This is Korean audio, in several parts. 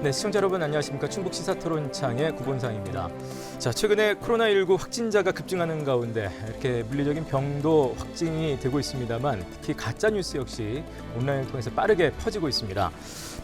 네, 시청자 여러분 안녕하십니까. 충북 시사토론창의 구본상입니다. 자, 최근에 코로나19 확진자가 급증하는 가운데 이렇게 물리적인 병도 확진이 되고 있습니다만 특히 가짜뉴스 역시 온라인을 통해서 빠르게 퍼지고 있습니다.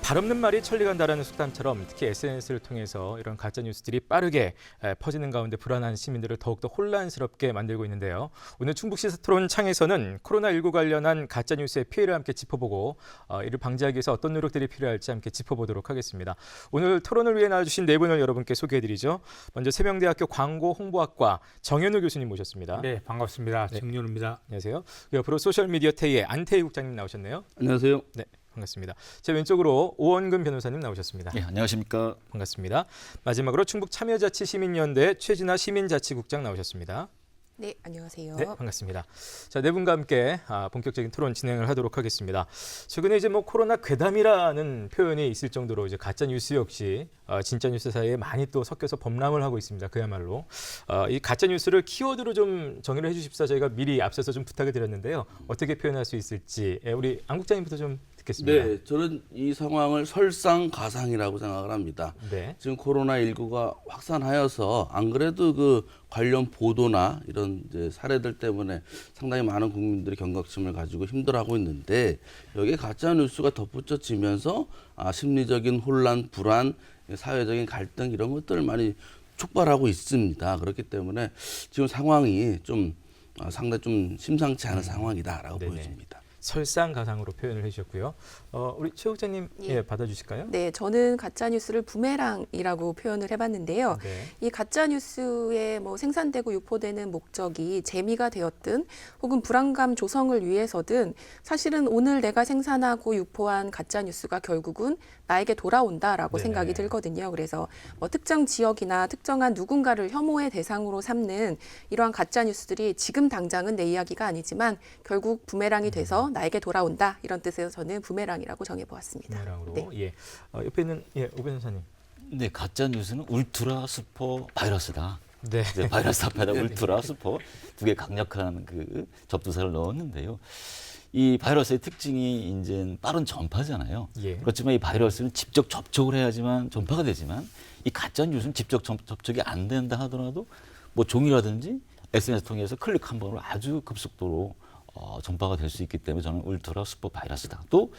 발 없는 말이 천리간다라는 속담처럼 특히 SNS를 통해서 이런 가짜뉴스들이 빠르게 퍼지는 가운데 불안한 시민들을 더욱더 혼란스럽게 만들고 있는데요. 오늘 충북 시사토론창에서는 코로나19 관련한 가짜뉴스의 피해를 함께 짚어보고 이를 방지하기 위해서 어떤 노력들이 필요할지 함께 짚어보도록 하겠습니다. 오늘 토론을 위해 나와주신 네 분을 여러분께 소개해드리죠. 먼저 세명대학교 광고홍보학과 정현우 교수님 모셨습니다. 네, 반갑습니다. 네. 정윤우입니다. 안녕하세요. 옆으로 소셜미디어 태희의 안태희 국장님 나오셨네요. 안녕하세요. 네, 반갑습니다. 제 왼쪽으로 오원근 변호사님 나오셨습니다. 네, 안녕하십니까. 반갑습니다. 마지막으로 충북 참여자치시민연대 최진아 시민자치국장 나오셨습니다. 네, 안녕하세요. 네, 반갑습니다. 자, 네 분과 함께 본격적인 토론 진행을 하도록 하겠습니다. 최근에 이제 코로나 괴담이라는 표현이 있을 정도로 이제 가짜 뉴스 역시 진짜 뉴스 사이에 많이 또 섞여서 범람을 하고 있습니다. 그야말로 이 가짜 뉴스를 키워드로 좀 정의를 해주십사 저희가 미리 앞서서 좀 부탁을 드렸는데요. 어떻게 표현할 수 있을지 우리 안 국장님부터 좀 듣겠습니다. 네, 저는 이 상황을 설상가상이라고 생각을 합니다. 네. 지금 코로나19가 확산하여서 안 그래도 그 관련 보도나 이런 이제 사례들 때문에 상당히 많은 국민들이 경각심을 가지고 힘들어하고 있는데 여기에 가짜 뉴스가 덧붙여지면서 심리적인 혼란, 불안, 사회적인 갈등 이런 것들을 많이 촉발하고 있습니다. 그렇기 때문에 지금 상황이 좀 상당히 좀 심상치 않은 상황이다라고 네네. 보여집니다. 설상가상으로 표현을 해주셨고요. 우리 최 국장님 예. 받아주실까요? 네, 저는 가짜뉴스를 부메랑이라고 표현을 해봤는데요. 네. 이 가짜뉴스에 생산되고 유포되는 목적이 재미가 되었든 혹은 불안감 조성을 위해서든 사실은 오늘 내가 생산하고 유포한 가짜뉴스가 결국은 나에게 돌아온다라고 네네. 생각이 들거든요. 그래서 특정 지역이나 특정한 누군가를 혐오의 대상으로 삼는 이러한 가짜뉴스들이 지금 당장은 내 이야기가 아니지만 결국 부메랑이 돼서 나에게 돌아온다. 이런 뜻에서 저는 부메랑이라고 정해보았습니다. 부메랑으로. 네. 예. 옆에 있는 오 변호사님. 네, 가짜 뉴스는 울트라 슈퍼 바이러스다. 네. 이제 바이러스 앞에다 울트라 슈퍼 두 개 강력한 그 접두사를 넣었는데요. 이 바이러스의 특징이 이제 빠른 전파잖아요. 예. 그렇지만 이 바이러스는 직접 접촉을 해야지만 전파가 되지만 이 가짜 뉴스는 직접 접촉이 안 된다 하더라도 종이라든지 SNS 통해서 클릭 한 번으로 아주 급속도로 전파가 될 수 있기 때문에 저는 울트라 슈퍼 바이러스다. 또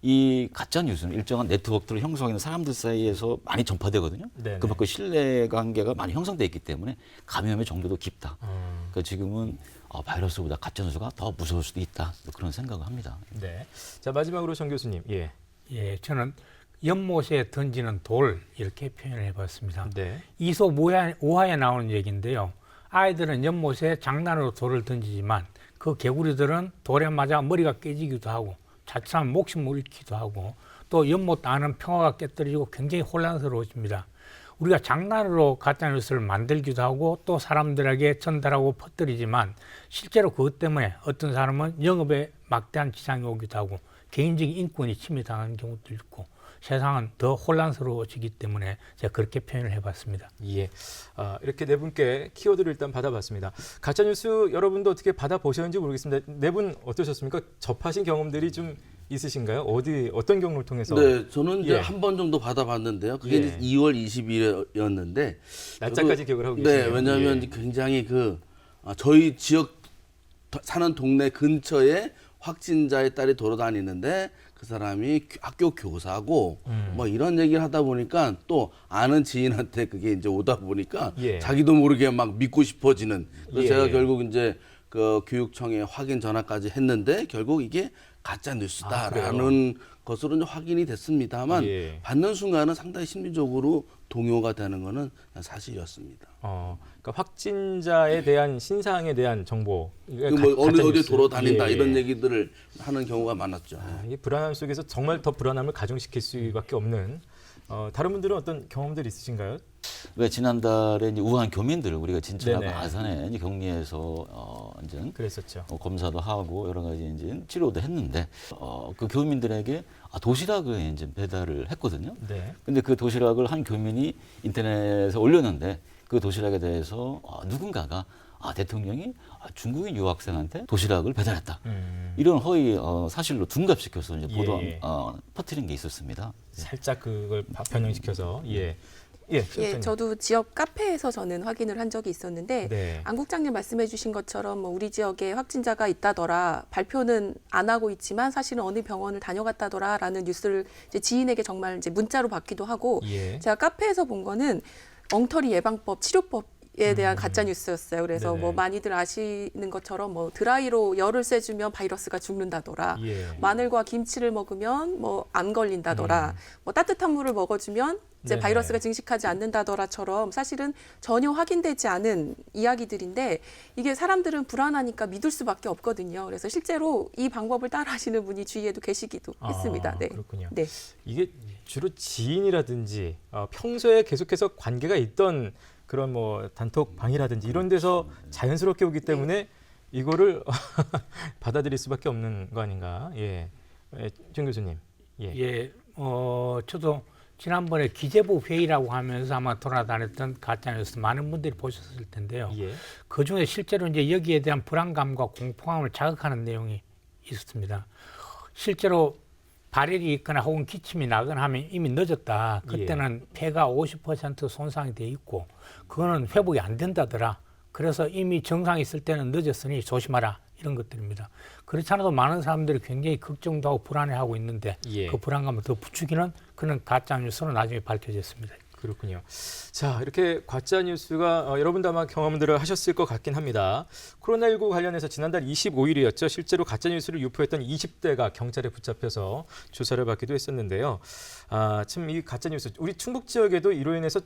이 가짜 뉴스는 일정한 네트워크를 형성하는 사람들 사이에서 많이 전파되거든요. 네네. 그만큼 신뢰 관계가 많이 형성돼 있기 때문에 감염의 정도도 깊다. 그러니까 지금은 바이러스보다 가짜 뉴스가 더 무서울 수도 있다. 그런 생각을 합니다. 네. 자, 마지막으로 정 교수님. 예. 예, 저는 연못에 던지는 돌 이렇게 표현을 해봤습니다. 네. 이솝 오화에 나오는 얘기인데요. 아이들은 연못에 장난으로 돌을 던지지만 그 개구리들은 돌에 맞아 머리가 깨지기도 하고 자칫하면 목숨을 잃기도 하고 또 연못 안은 평화가 깨뜨려지고 굉장히 혼란스러워집니다. 우리가 장난으로 가짜뉴스를 만들기도 하고 또 사람들에게 전달하고 퍼뜨리지만 실제로 그것 때문에 어떤 사람은 영업에 막대한 지장이 오기도 하고 개인적인 인권이 침해당하는 경우도 있고 세상은 더 혼란스러워지기 때문에 제가 그렇게 표현을 해봤습니다. 예. 이렇게 네 분께 키워드를 일단 받아봤습니다. 가짜뉴스 여러분도 어떻게 받아보셨는지 모르겠습니다. 네 분 어떠셨습니까? 접하신 경험들이 좀 있으신가요? 어떤 경로를 통해서? 네, 저는 이제 예. 한 번 정도 받아봤는데요. 그게 이제 예. 2월 20일이었는데 날짜까지 기억을 하고 네, 계시네요. 왜냐하면 예. 굉장히 저희 지역 사는 동네 근처에 확진자의 딸이 돌아다니는데 그 사람이 학교 교사고 이런 얘기를 하다 보니까 또 아는 지인한테 그게 이제 오다 보니까 예. 자기도 모르게 막 믿고 싶어지는. 그래서 예. 제가 결국 이제 그 교육청에 확인 전화까지 했는데 결국 이게 가짜 뉴스다라는 것으로 이제 확인이 됐습니다만 예. 받는 순간은 상당히 심리적으로 동요가 되는 거는 사실이었습니다. 그러니까 확진자에 대한 신상에 대한 정보. 어디 돌아다닌다 예. 이런 얘기들을 하는 경우가 많았죠. 이 불안함 속에서 정말 더 불안함을 가중시킬 수밖에 없는. 다른 분들은 어떤 경험들이 있으신가요? 왜 지난달에 이제 우한 교민들을 우리가 진천하고 네네. 아산에 이제 격리해서 이제 그랬었죠. 검사도 하고 여러 가지 이제 치료도 했는데 그 교민들에게 도시락을 이제 배달을 했거든요. 네. 근데 그 도시락을 한 교민이 인터넷에 올렸는데 그 도시락에 대해서 누군가가 대통령이 중국인 유학생한테 도시락을 배달했다. 이런 허위 사실로 둔갑시켜서 이제 보도 예. 퍼뜨린 게 있었습니다. 살짝 그걸 변형시켜서 예. 예, 예, 실장님. 저도 지역 카페에서 저는 확인을 한 적이 있었는데 네. 안 국장님 말씀해주신 것처럼 뭐 우리 지역에 확진자가 있다더라 발표는 안 하고 있지만 사실은 어느 병원을 다녀갔다더라라는 뉴스를 이제 지인에게 정말 이제 문자로 받기도 하고 예. 제가 카페에서 본 거는 엉터리 예방법 치료법에 대한 가짜 뉴스였어요. 그래서 네네. 뭐 많이들 아시는 것처럼 뭐 드라이로 열을 쐬주면 바이러스가 죽는다더라. 예. 마늘과 김치를 먹으면 뭐 안 걸린다더라. 뭐 따뜻한 물을 먹어주면 이제 네네. 바이러스가 증식하지 않는다더라처럼 사실은 전혀 확인되지 않은 이야기들인데 이게 사람들은 불안하니까 믿을 수밖에 없거든요. 그래서 실제로 이 방법을 따라하시는 분이 주위에도 계시기도 했습니다. 네. 그렇군요. 네. 이게 주로 지인이라든지 평소에 계속해서 관계가 있던 그런 뭐 단톡방이라든지 이런 데서 자연스럽게 오기 때문에 이거를 받아들일 수밖에 없는 거 아닌가? 예, 정 교수님. 예. 예, 저도 지난번에 기재부 회의라고 하면서 아마 돌아다녔던 가짜뉴스 많은 분들이 보셨을 텐데요. 예. 그 중에 실제로 이제 여기에 대한 불안감과 공포감을 자극하는 내용이 있었습니다. 실제로 발열이 있거나 혹은 기침이 나거나 하면 이미 늦었다. 그때는 폐가 50% 손상이 돼 있고 그거는 회복이 안 된다더라. 그래서 이미 정상이 있을 때는 늦었으니 조심하라. 이런 것들입니다. 그렇지 않아도 많은 사람들이 굉장히 걱정도 하고 불안해하고 있는데 예. 그 불안감을 더 부추기는 그런 가짜뉴스로 나중에 밝혀졌습니다. 그렇군요. 자, 이렇게 가짜 뉴스가 여러분도 아마 경험들을 하셨을 것 같긴 합니다. 코로나19 관련해서 지난달 25일이었죠. 실제로 가짜 뉴스를 유포했던 20대가 경찰에 붙잡혀서 조사를 받기도 했었는데요. 참 이 가짜 뉴스 우리 충북 지역에도 이로 인해서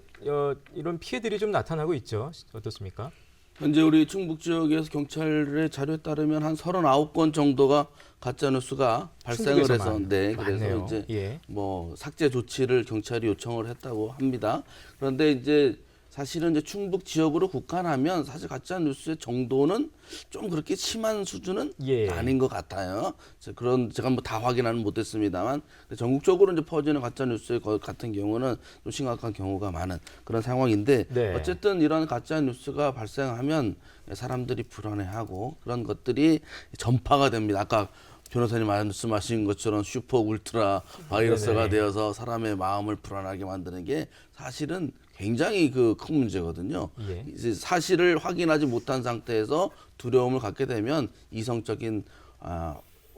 이런 피해들이 좀 나타나고 있죠. 어떻습니까? 현재 우리 충북 지역에서 경찰의 자료에 따르면 한 39건 정도가 가짜 뉴스가 발생을 해서 충북에서만. 네, 그래서 많네요. 이제 예. 뭐 삭제 조치를 경찰이 요청을 했다고 합니다. 그런데 이제 사실은 이제 충북 지역으로 국한하면 사실 가짜 뉴스의 정도는 좀 그렇게 심한 수준은 예. 아닌 것 같아요. 제가 뭐 다 확인하는 못했습니다만 전국적으로 이제 퍼지는 가짜 뉴스 같은 경우는 좀 심각한 경우가 많은 그런 상황인데 네. 어쨌든 이런 가짜 뉴스가 발생하면 사람들이 불안해하고 그런 것들이 전파가 됩니다. 아까 변호사님 말씀하신 것처럼 슈퍼 울트라 바이러스가 네네. 되어서 사람의 마음을 불안하게 만드는 게 사실은 굉장히 큰 문제거든요. 예. 이제 사실을 확인하지 못한 상태에서 두려움을 갖게 되면 이성적인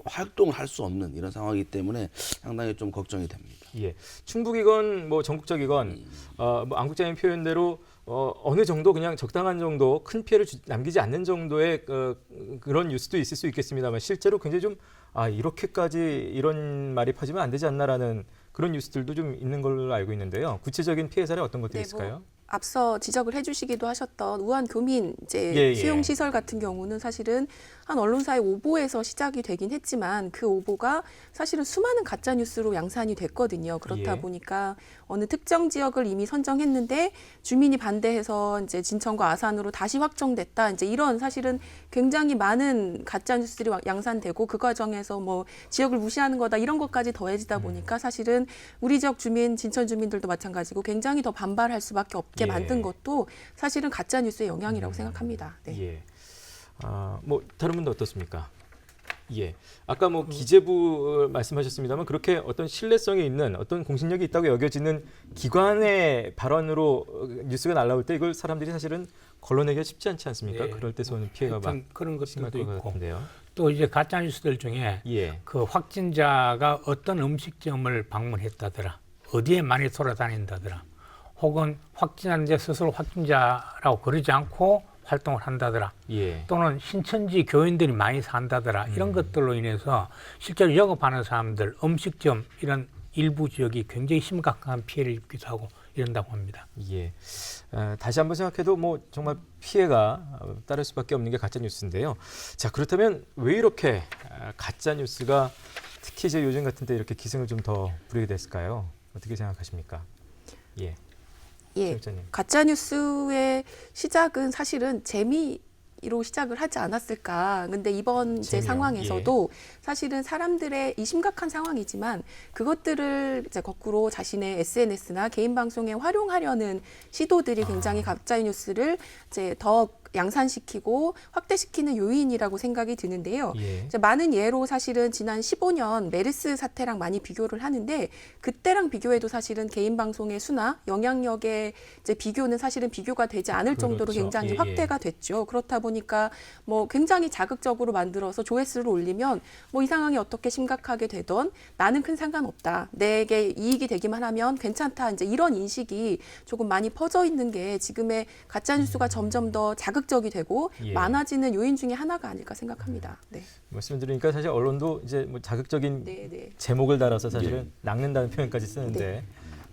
활동을 할 수 없는 이런 상황이기 때문에 상당히 좀 걱정이 됩니다. 예. 충북이건 뭐 전국적이건 뭐 안국장님 표현대로 어느 정도 그냥 적당한 정도 큰 피해를 남기지 않는 정도의 그런 뉴스도 있을 수 있겠습니다만 실제로 굉장히 좀 이렇게까지 이런 말이 퍼지면 안 되지 않나라는 그런 뉴스들도 좀 있는 걸로 알고 있는데요. 구체적인 피해 사례 어떤 것들이 네, 있을까요? 앞서 지적을 해주시기도 하셨던 우한 교민 이제 예, 예. 수용 시설 같은 경우는 사실은 한 언론사의 오보에서 시작이 되긴 했지만 그 오보가 사실은 수많은 가짜 뉴스로 양산이 됐거든요. 그렇다 예. 보니까 어느 특정 지역을 이미 선정했는데 주민이 반대해서 이제 진천과 아산으로 다시 확정됐다. 이제 이런 사실은 굉장히 많은 가짜 뉴스들이 양산되고 그 과정에서 뭐 지역을 무시하는 거다 이런 것까지 더해지다 보니까 사실은 우리 지역 주민, 진천 주민들도 마찬가지고 굉장히 더 반발할 수밖에 없게 예. 만든 것도 사실은 가짜 뉴스의 영향이라고 생각합니다. 네. 예. 뭐 다른 분도 어떻습니까? 예. 아까 뭐 기재부 말씀하셨습니다만 그렇게 어떤 신뢰성이 있는 어떤 공신력이 있다고 여겨지는 기관의 발언으로 뉴스가 날라올 때 이걸 사람들이 사실은 걸러내기가 쉽지 않지 않습니까? 네. 그럴 때서 오는 피해가 막 하여튼 그런 심할 것들도 것 있고 같은데요. 또 이제 가짜 뉴스들 중에 예. 그 확진자가 어떤 음식점을 방문했다더라, 어디에 많이 돌아다닌다더라, 혹은 확진자 스스로 확진자라고 그러지 않고 활동을 한다더라, 예. 또는 신천지 교인들이 많이 산다더라, 이런 것들로 인해서 실제로 영업하는 사람들, 음식점 이런 일부 지역이 굉장히 심각한 피해를 입기도 하고 이런다고 합니다. 예. 다시 한번 생각해도 뭐 정말 피해가 따를 수밖에 없는 게 가짜 뉴스인데요. 자, 그렇다면 왜 이렇게 가짜 뉴스가 특히 이제 요즘 같은 때 이렇게 기승을 좀 더 부리게 됐을까요? 어떻게 생각하십니까? 예. 예, 실장님. 가짜 뉴스의 시작은 사실은 재미로 시작을 하지 않았을까. 근데 이번 이제 재미요? 상황에서도 사실은 사람들의 이 심각한 상황이지만 그것들을 이제 거꾸로 자신의 SNS나 개인 방송에 활용하려는 시도들이 굉장히 가짜 뉴스를 이제 더 양산시키고 확대시키는 요인이라고 생각이 드는데요. 예. 이제 많은 예로 사실은 지난 15년 메르스 사태랑 많이 비교를 하는데 그때랑 비교해도 사실은 개인 방송의 수나 영향력의 이제 비교는 사실은 비교가 되지 않을 정도로 그렇죠. 굉장히 예, 확대가 됐죠. 그렇다 보니까 뭐 굉장히 자극적으로 만들어서 조회수를 올리면 뭐 이 상황이 어떻게 심각하게 되던 나는 큰 상관없다. 내게 이익이 되기만 하면 괜찮다. 이제 이런 인식이 조금 많이 퍼져 있는 게 지금의 가짜 뉴스가 점점 더 자극적이 되고 예. 많아지는 요인 중에 하나가 아닐까 생각합니다. 네. 말씀 드리니까 사실 언론도 이제 뭐 자극적인 네, 네. 제목을 달아서 사실은 낚는다는 표현까지 쓰는데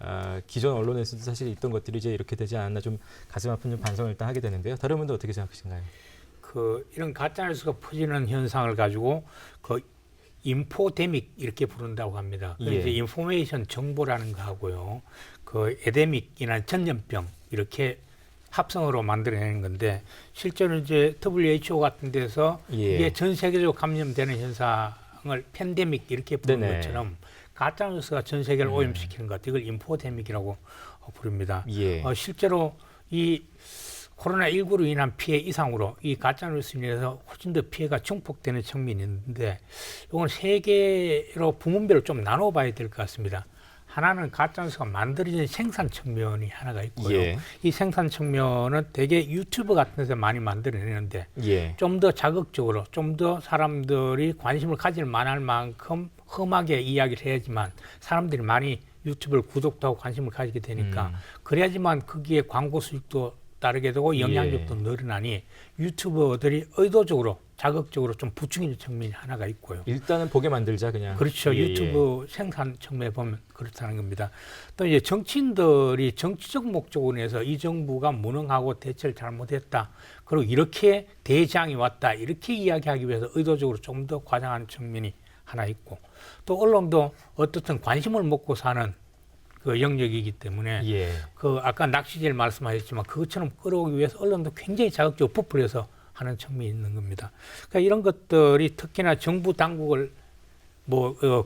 네. 기존 언론에서도 사실 있던 것들이 이제 이렇게 되지 않았나 좀 가슴 아픈 좀 반성을 일단 하게 되는데요. 다른 분들 어떻게 생각하신가요? 이런 가짜 뉴스가 퍼지는 현상을 가지고 인포데믹 이렇게 부른다고 합니다. 예. 이제 인포메이션 정보라는 거 하고요. 에데믹이나 전염병 이렇게 합성으로 만들어내는 건데 실제로 이제 WHO 같은 데서 예. 이게 전 세계적으로 감염되는 현상을 팬데믹 이렇게 부르는 네네. 것처럼 가짜 뉴스가 전 세계를 오염시키는 것, 이걸 인포데믹이라고 부릅니다. 예. 실제로 이 코로나19로 인한 피해 이상으로 이 가짜뉴스로 인해서 훨씬 더 피해가 증폭되는 측면이 있는데 이건 세 개로 부문별로 좀 나눠봐야 될 것 같습니다. 하나는 가짜뉴스가 만들어진 생산 측면이 하나가 있고요. 예. 이 생산 측면은 되게 유튜브 같은 데서 많이 만들어내는데 예. 좀 더 자극적으로 좀 더 사람들이 관심을 가질 만할 만큼 험하게 이야기를 해야지만 사람들이 많이 유튜브를 구독도 하고 관심을 가지게 되니까 그래야지만 거기에 광고 수익도 따르게 되고 영향력도 늘어나니 유튜버들이 의도적으로 자극적으로 좀 부추기는 측면이 하나가 있고요. 일단은 보게 만들자 그냥. 그렇죠. 예, 유튜브 생산 측면에 보면 그렇다는 겁니다. 또 이제 정치인들이 정치적 목적으로 해서 이 정부가 무능하고 대처를 잘못했다. 그리고 이렇게 대장이 왔다. 이렇게 이야기하기 위해서 의도적으로 좀 더 과장하는 측면이 하나 있고 또 언론도 어떻든 관심을 먹고 사는 그 영역이기 때문에 예. 아까 낚시질 말씀하셨지만 그것처럼 끌어오기 위해서 언론도 굉장히 자극적으로 부풀려서 하는 측면이 있는 겁니다. 그러니까 이런 것들이 특히나 정부 당국을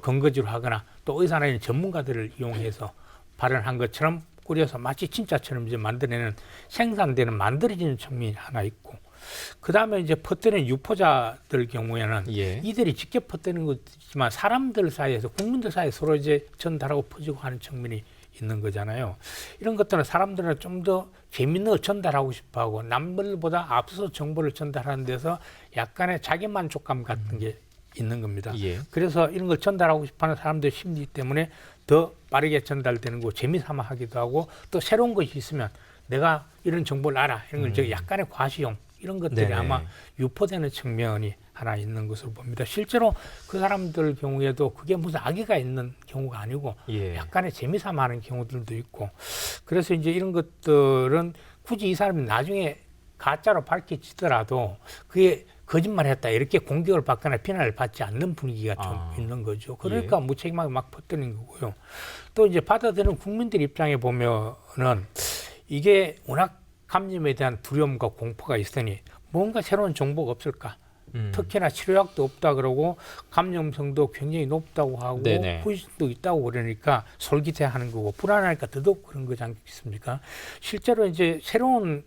근거지로 하거나 또 의사나 이런 전문가들을 이용해서 발언한 것처럼 꾸려서 마치 진짜처럼 이제 만들어내는 생산되는 만들어지는 측면이 하나 있고 그 다음에 이제 퍼뜨리는 유포자들 경우에는 예. 이들이 직접 퍼뜨리는 것이지만 사람들 사이에서 국민들 사이에 서로 이제 전달하고 퍼지고 하는 측면이 있는 거잖아요. 이런 것들은 사람들은 좀 더 재밌는 걸 전달하고 싶어하고 남들보다 앞서서 정보를 전달하는 데서 약간의 자기 만족감 같은 게 있는 겁니다. 예. 그래서 이런 걸 전달하고 싶어하는 사람들 심리 때문에 더 빠르게 전달되는 거 재미삼아 하기도 하고 또 새로운 것이 있으면 내가 이런 정보를 알아 이런 걸 이제 약간의 과시용 이런 것들이 네네. 아마 유포되는 측면이 하나 있는 것으로 봅니다. 실제로 그 사람들 경우에도 그게 무슨 악의가 있는 경우가 아니고 예. 약간의 재미삼아 하는 경우들도 있고 그래서 이제 이런 것들은 굳이 이 사람이 나중에 가짜로 밝혀지더라도 그게 거짓말했다 이렇게 공격을 받거나 비난을 받지 않는 분위기가 좀 있는 거죠. 그러니까 무책임하게 막 퍼뜨리는 거고요. 또 이제 받아들이는 국민들 입장에 보면은 이게 워낙 감염에 대한 두려움과 공포가 있으니 뭔가 새로운 정보가 없을까? 특히나 치료약도 없다 그러고 감염성도 굉장히 높다고 하고 네네. 후유증도 있다고 그러니까 솔깃해하는 거고 불안하니까 더더욱 그런 거지 않겠습니까? 실제로 이제 새로운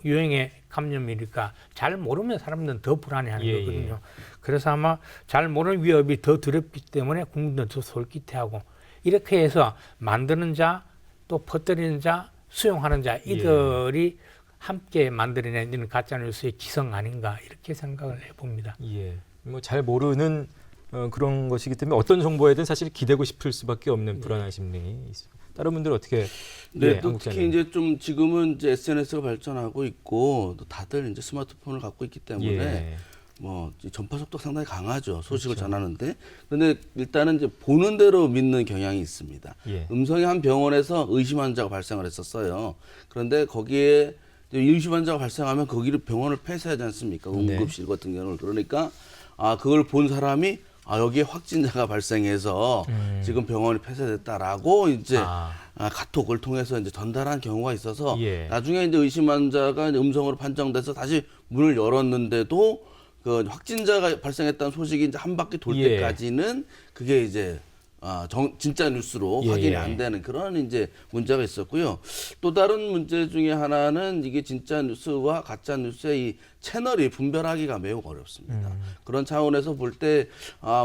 유행의 감염이니까 잘 모르면 사람들은 더 불안해하는 예, 거거든요. 예. 그래서 아마 잘 모르는 위협이 더 두렵기 때문에 국민들은 더 솔깃해하고 이렇게 해서 만드는 자 또 퍼뜨리는 자 수용하는 자 이들이 함께 만들어내는 가짜뉴스의 기성 아닌가 이렇게 생각을 해봅니다. 예. 뭐 잘 모르는 그런 것이기 때문에 어떤 정보에든 사실 기대고 싶을 수밖에 없는 불안한 심리 있습니다. 다른 분들 어떻게? 네, 또 특히 이제 좀 지금은 이제 SNS가 발전하고 있고 또 다들 이제 스마트폰을 갖고 있기 때문에 예. 뭐 전파 속도가 상당히 강하죠. 소식을 그렇죠. 전하는데. 그런데 일단은 이제 보는 대로 믿는 경향이 있습니다. 예. 음성의 한 병원에서 의심 환자가 발생을 했었어요. 그런데 거기에 의심 환자가 발생하면 거기를 병원을 폐쇄하지 않습니까? 응급실 같은 경우는. 그러니까 그걸 본 사람이 여기에 확진자가 발생해서 지금 병원이 폐쇄됐다라고 이제 카톡을 통해서 이제 전달한 경우가 있어서 예. 나중에 이제 의심 환자가 이제 음성으로 판정돼서 다시 문을 열었는데도 그 확진자가 발생했다는 소식이 이제 한 바퀴 돌 예. 때까지는 그게 이제 진짜 뉴스로 예, 확인이 예. 안 되는 그런 이제 문제가 있었고요. 또 다른 문제 중에 하나는 이게 진짜 뉴스와 가짜 뉴스의 이 채널이 분별하기가 매우 어렵습니다. 그런 차원에서 볼 때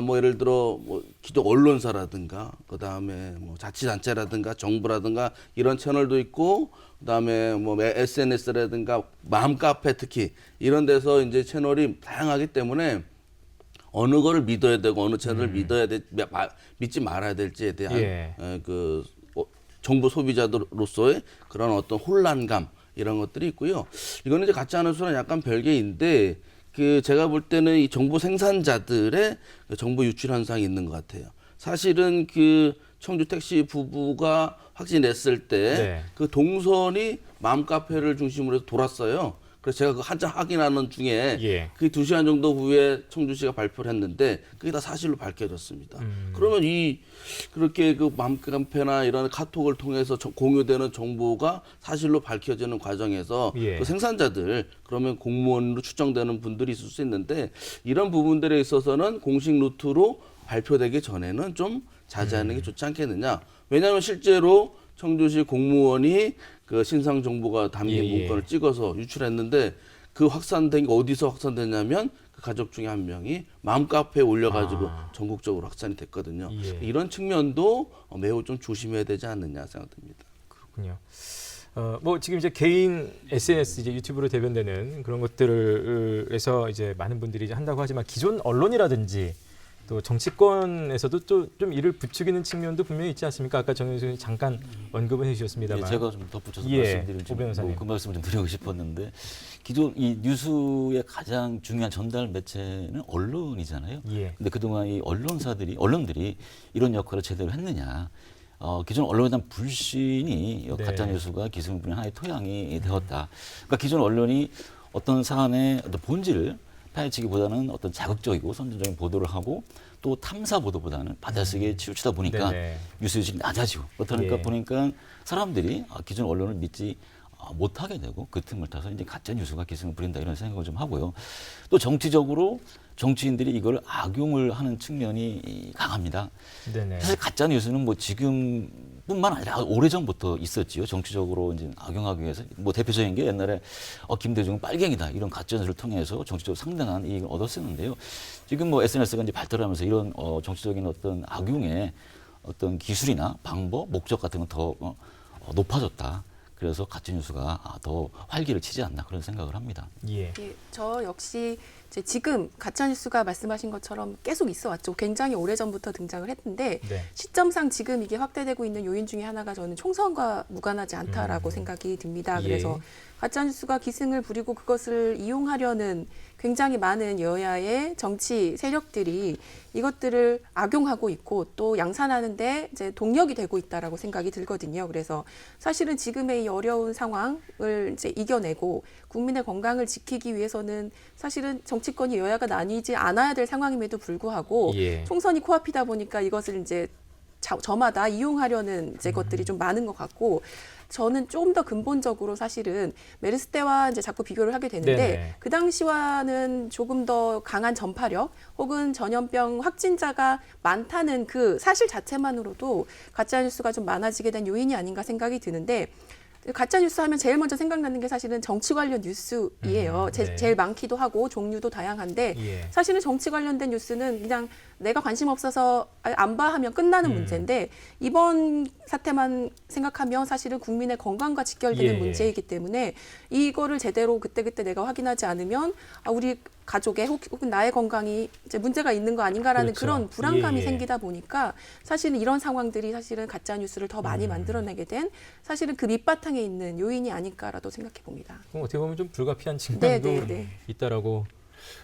뭐 예를 들어 뭐 기존 언론사라든가 그다음에 뭐 자치단체라든가 정부라든가 이런 채널도 있고 그다음에 뭐 SNS라든가 맘카페 특히 이런 데서 이제 채널이 다양하기 때문에 어느 거를 믿어야 되고 어느 채널을 믿지 말아야 될지에 대한 예. 그 정보 소비자로서의 그런 어떤 혼란감 이런 것들이 있고요. 이거는 이제 가짜 뉴스는 약간 별개인데 그 제가 볼 때는 이 정보 생산자들의 그 정보 유출 현상이 있는 것 같아요. 사실은 그 청주 택시 부부가 확진했을 때 그 네. 동선이 맘카페를 중심으로 해서 돌았어요. 그래서 제가 그 한참 확인하는 중에 예. 그 2시간 정도 후에 청주시가 발표를 했는데 그게 다 사실로 밝혀졌습니다. 그러면 그렇게 그 맘카페나 이런 카톡을 통해서 공유되는 정보가 사실로 밝혀지는 과정에서 예. 그 생산자들 그러면 공무원으로 추정되는 분들이 있을 수 있는데 이런 부분들에 있어서는 공식 루트로 발표되기 전에는 좀 자제하는 게 좋지 않겠느냐. 왜냐하면 실제로 청주시 공무원이 그 신상 정보가 담긴 예, 예. 문건을 찍어서 유출했는데 그 확산된 게 어디서 확산됐냐면 그 가족 중에 한 명이 맘카페에 올려가지고 전국적으로 확산이 됐거든요. 예. 이런 측면도 매우 좀 조심해야 되지 않느냐 생각됩니다. 그렇군요. 뭐 지금 이제 개인 SNS 이제 유튜브로 대변되는 그런 것들에서 이제 많은 분들이 이제 한다고 하지만 기존 언론이라든지 또 정치권에서도 또 좀 이를 부추기는 측면도 분명히 있지 않습니까? 아까 정 교수님 잠깐 언급은 해주셨습니다만. 예, 제가 좀 덧붙여서 예, 말씀드리면 오 변호사님. 그 말씀을 좀 드리고 싶었는데 기존 이 뉴스의 가장 중요한 전달 매체는 언론이잖아요. 예. 근데 그동안 이 언론들이 이런 역할을 제대로 했느냐? 기존 언론에 대한 불신이 네. 가짜 뉴스가 기승을 부리는 하나의 토양이 되었다. 그러니까 기존 언론이 어떤 사안의 어떤 본질을 파헤치기보다는 어떤 자극적이고 선정적인 보도를 하고 또 탐사 보도보다는 받아쓰기에 치우치다 보니까 네네. 뉴스 유질이 낮아지고 그렇다니까 예. 보니까 사람들이 기존 언론을 믿지 못하게 되고 그 틈을 타서 이제 가짜 뉴스가 기승을 부린다 이런 생각을 좀 하고요. 또 정치적으로 정치인들이 이걸 악용을 하는 측면이 강합니다. 네네. 사실 가짜 뉴스는 뭐 지금뿐만 아니라 오래전부터 있었지요. 정치적으로 이제 악용하기 위해서 뭐 대표적인 게 옛날에 김대중은 빨갱이다 이런 가짜 뉴스를 통해서 정치적으로 상당한 이익을 얻었었는데요. 지금 뭐 SNS가 이제 발달하면서 이런 정치적인 어떤 악용의 어떤 기술이나 방법, 목적 같은 건 더 높아졌다. 그래서 가짜 뉴스가 더 활기를 치지 않나 그런 생각을 합니다. 예. 예, 저 역시 이제 지금 가짜 뉴스가 말씀하신 것처럼 계속 있어 왔죠. 굉장히 오래 전부터 등장을 했는데 네. 시점상 지금 이게 확대되고 있는 요인 중에 하나가 저는 총선과 무관하지 않다라고 생각이 듭니다. 예. 그래서 가짜 뉴스가 기승을 부리고 그것을 이용하려는 굉장히 많은 여야의 정치 세력들이 이것들을 악용하고 있고 또 양산하는데 이제 동력이 되고 있다라고 생각이 들거든요. 그래서 사실은 지금의 이 어려운 상황을 이제 이겨내고 국민의 건강을 지키기 위해서는 사실은 정치권이 여야가 나뉘지 않아야 될 상황임에도 불구하고 예. 총선이 코앞이다 보니까 이것을 이제 저마다 이용하려는 이제 것들이 좀 많은 것 같고 저는 조금 더 근본적으로 사실은 메르스 때와 이제 자꾸 비교를 하게 되는데 네네. 그 당시와는 조금 더 강한 전파력 혹은 전염병 확진자가 많다는 그 사실 자체만으로도 가짜 뉴스가 좀 많아지게 된 요인이 아닌가 생각이 드는데 가짜 뉴스 하면 제일 먼저 생각나는 게 사실은 정치 관련 뉴스이에요. 네. 제일 많기도 하고 종류도 다양한데 예. 사실은 정치 관련된 뉴스는 그냥 내가 관심 없어서 안 봐 하면 끝나는 문제인데 이번 사태만 생각하면 사실은 국민의 건강과 직결되는 예, 예. 문제이기 때문에 이거를 제대로 그때그때 내가 확인하지 않으면 우리 가족의 혹은 나의 건강이 이제 문제가 있는 거 아닌가라는 그렇죠. 그런 불안감이 예, 예. 생기다 보니까 사실은 이런 상황들이 사실은 가짜 뉴스를 더 많이 만들어내게 된 사실은 그 밑바탕에 있는 요인이 아닐까라도 생각해 봅니다. 그럼 어떻게 보면 좀 불가피한 측면도 네. 있다라고.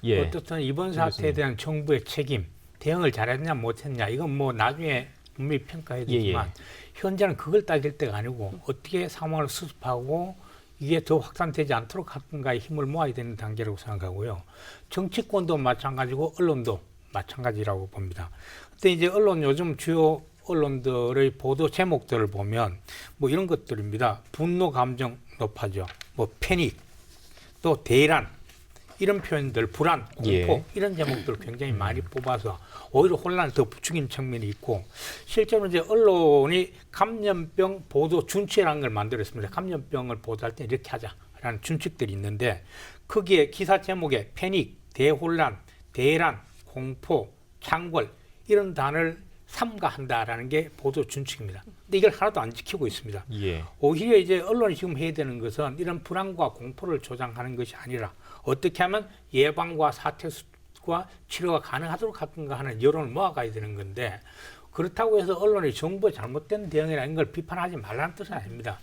예. 어떻든 이번 사태에 대한 정부의 책임, 대응을 잘했냐 못했냐 이건 뭐 나중에 분명히 평가해야 되지만 현재는 그걸 따질 때가 아니고 어떻게 상황을 수습하고 이게 더 확산되지 않도록 하든가에 힘을 모아야 되는 단계라고 생각하고요. 정치권도 마찬가지고 언론도 마찬가지라고 봅니다. 근데 이제 언론 요즘 주요 언론들의 보도 제목들을 보면 뭐 이런 것들입니다. 분노 감정 높아져, 뭐 패닉, 또 대란 이런 표현들, 불안, 공포 예. 이런 제목들을 굉장히 많이 뽑아서 오히려 혼란을 더 부추긴 측면이 있고 실제로 이제 언론이 감염병 보도 준칙이라는 걸 만들었습니다. 감염병을 보도할 때 이렇게 하자라는 준칙들이 있는데 거기에 기사 제목에 패닉, 대혼란, 대란, 공포, 창궐 이런 단어를 삼가한다라는 게 보도 준칙입니다. 근데 이걸 하나도 안 지키고 있습니다. 예. 오히려 이제 언론이 지금 해야 되는 것은 이런 불안과 공포를 조장하는 것이 아니라 어떻게 하면 예방과 사퇴와 치료가 가능하도록 하는 여론을 모아가야 되는 건데 그렇다고 해서 언론이 정부의 잘못된 대응이라는 걸 비판하지 말라는 뜻은 아닙니다.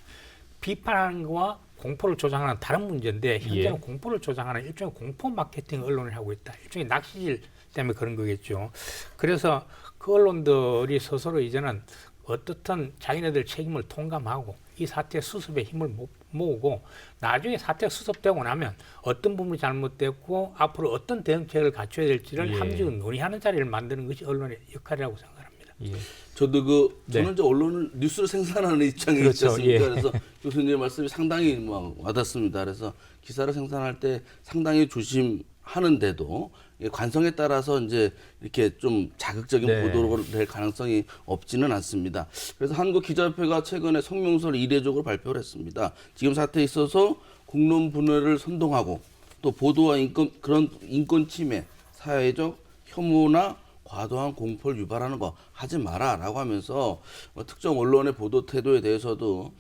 비판하는 거와 공포를 조장하는 다른 문제인데 현재는 예. 공포를 조장하는 일종의 공포 마케팅 언론을 하고 있다. 일종의 낚시질 때문에 그런 거겠죠. 그래서 그 언론들이 스스로 이제는 어떻든 자기네들 책임을 통감하고 이 사태 수습에 힘을 모으고 나중에 사태가 수습되고 나면 어떤 부분이 잘못됐고 앞으로 어떤 대응책을 갖춰야 될지를 예. 함축 논의하는 자리를 만드는 것이 언론의 역할이라고 생각합니다. 예. 저도 네. 저는 이제 언론을 뉴스를 생산하는 입장이 그렇죠. 있지 않습니까? 예. 그래서 교수님의 말씀이 상당히 뭐 와닿습니다. 그래서 기사를 생산할 때 상당히 조심하는데도 관성에 따라서 이제 이렇게 좀 자극적인 네. 보도로 될 가능성이 없지는 않습니다. 그래서 한국기자협회가 최근에 성명서를 이례적으로 발표를 했습니다. 지금 사태에 있어서 공론 분열을 선동하고 또 보도와 그런 인권 침해, 사회적 혐오나 과도한 공포를 유발하는 거 하지 마라라고 하면서 특정 언론의 보도 태도에 대해서도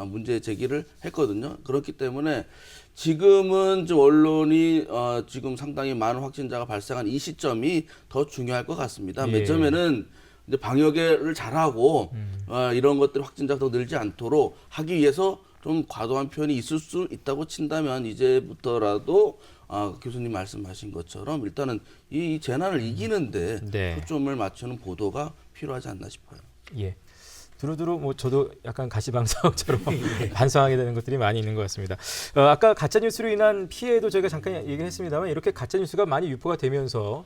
문제 제기를 했거든요. 그렇기 때문에 지금은 좀 언론이 지금 상당히 많은 확진자가 발생한 이 시점이 더 중요할 것 같습니다. 예. 맨 처음에는 이제 방역을 잘하고 이런 것들 확진자가 더 늘지 않도록 하기 위해서 좀 과도한 표현이 있을 수 있다고 친다면 이제부터라도 교수님 말씀하신 것처럼 일단은 이 재난을 이기는데 네. 초점을 맞추는 보도가 필요하지 않나 싶어요. 예. 두루두루 뭐 저도 약간 가시방석처럼 반성하게 되는 것들이 많이 있는 것 같습니다. 아까 가짜 뉴스로 인한 피해도 저희가 잠깐 얘기를 했습니다만 이렇게 가짜 뉴스가 많이 유포가 되면서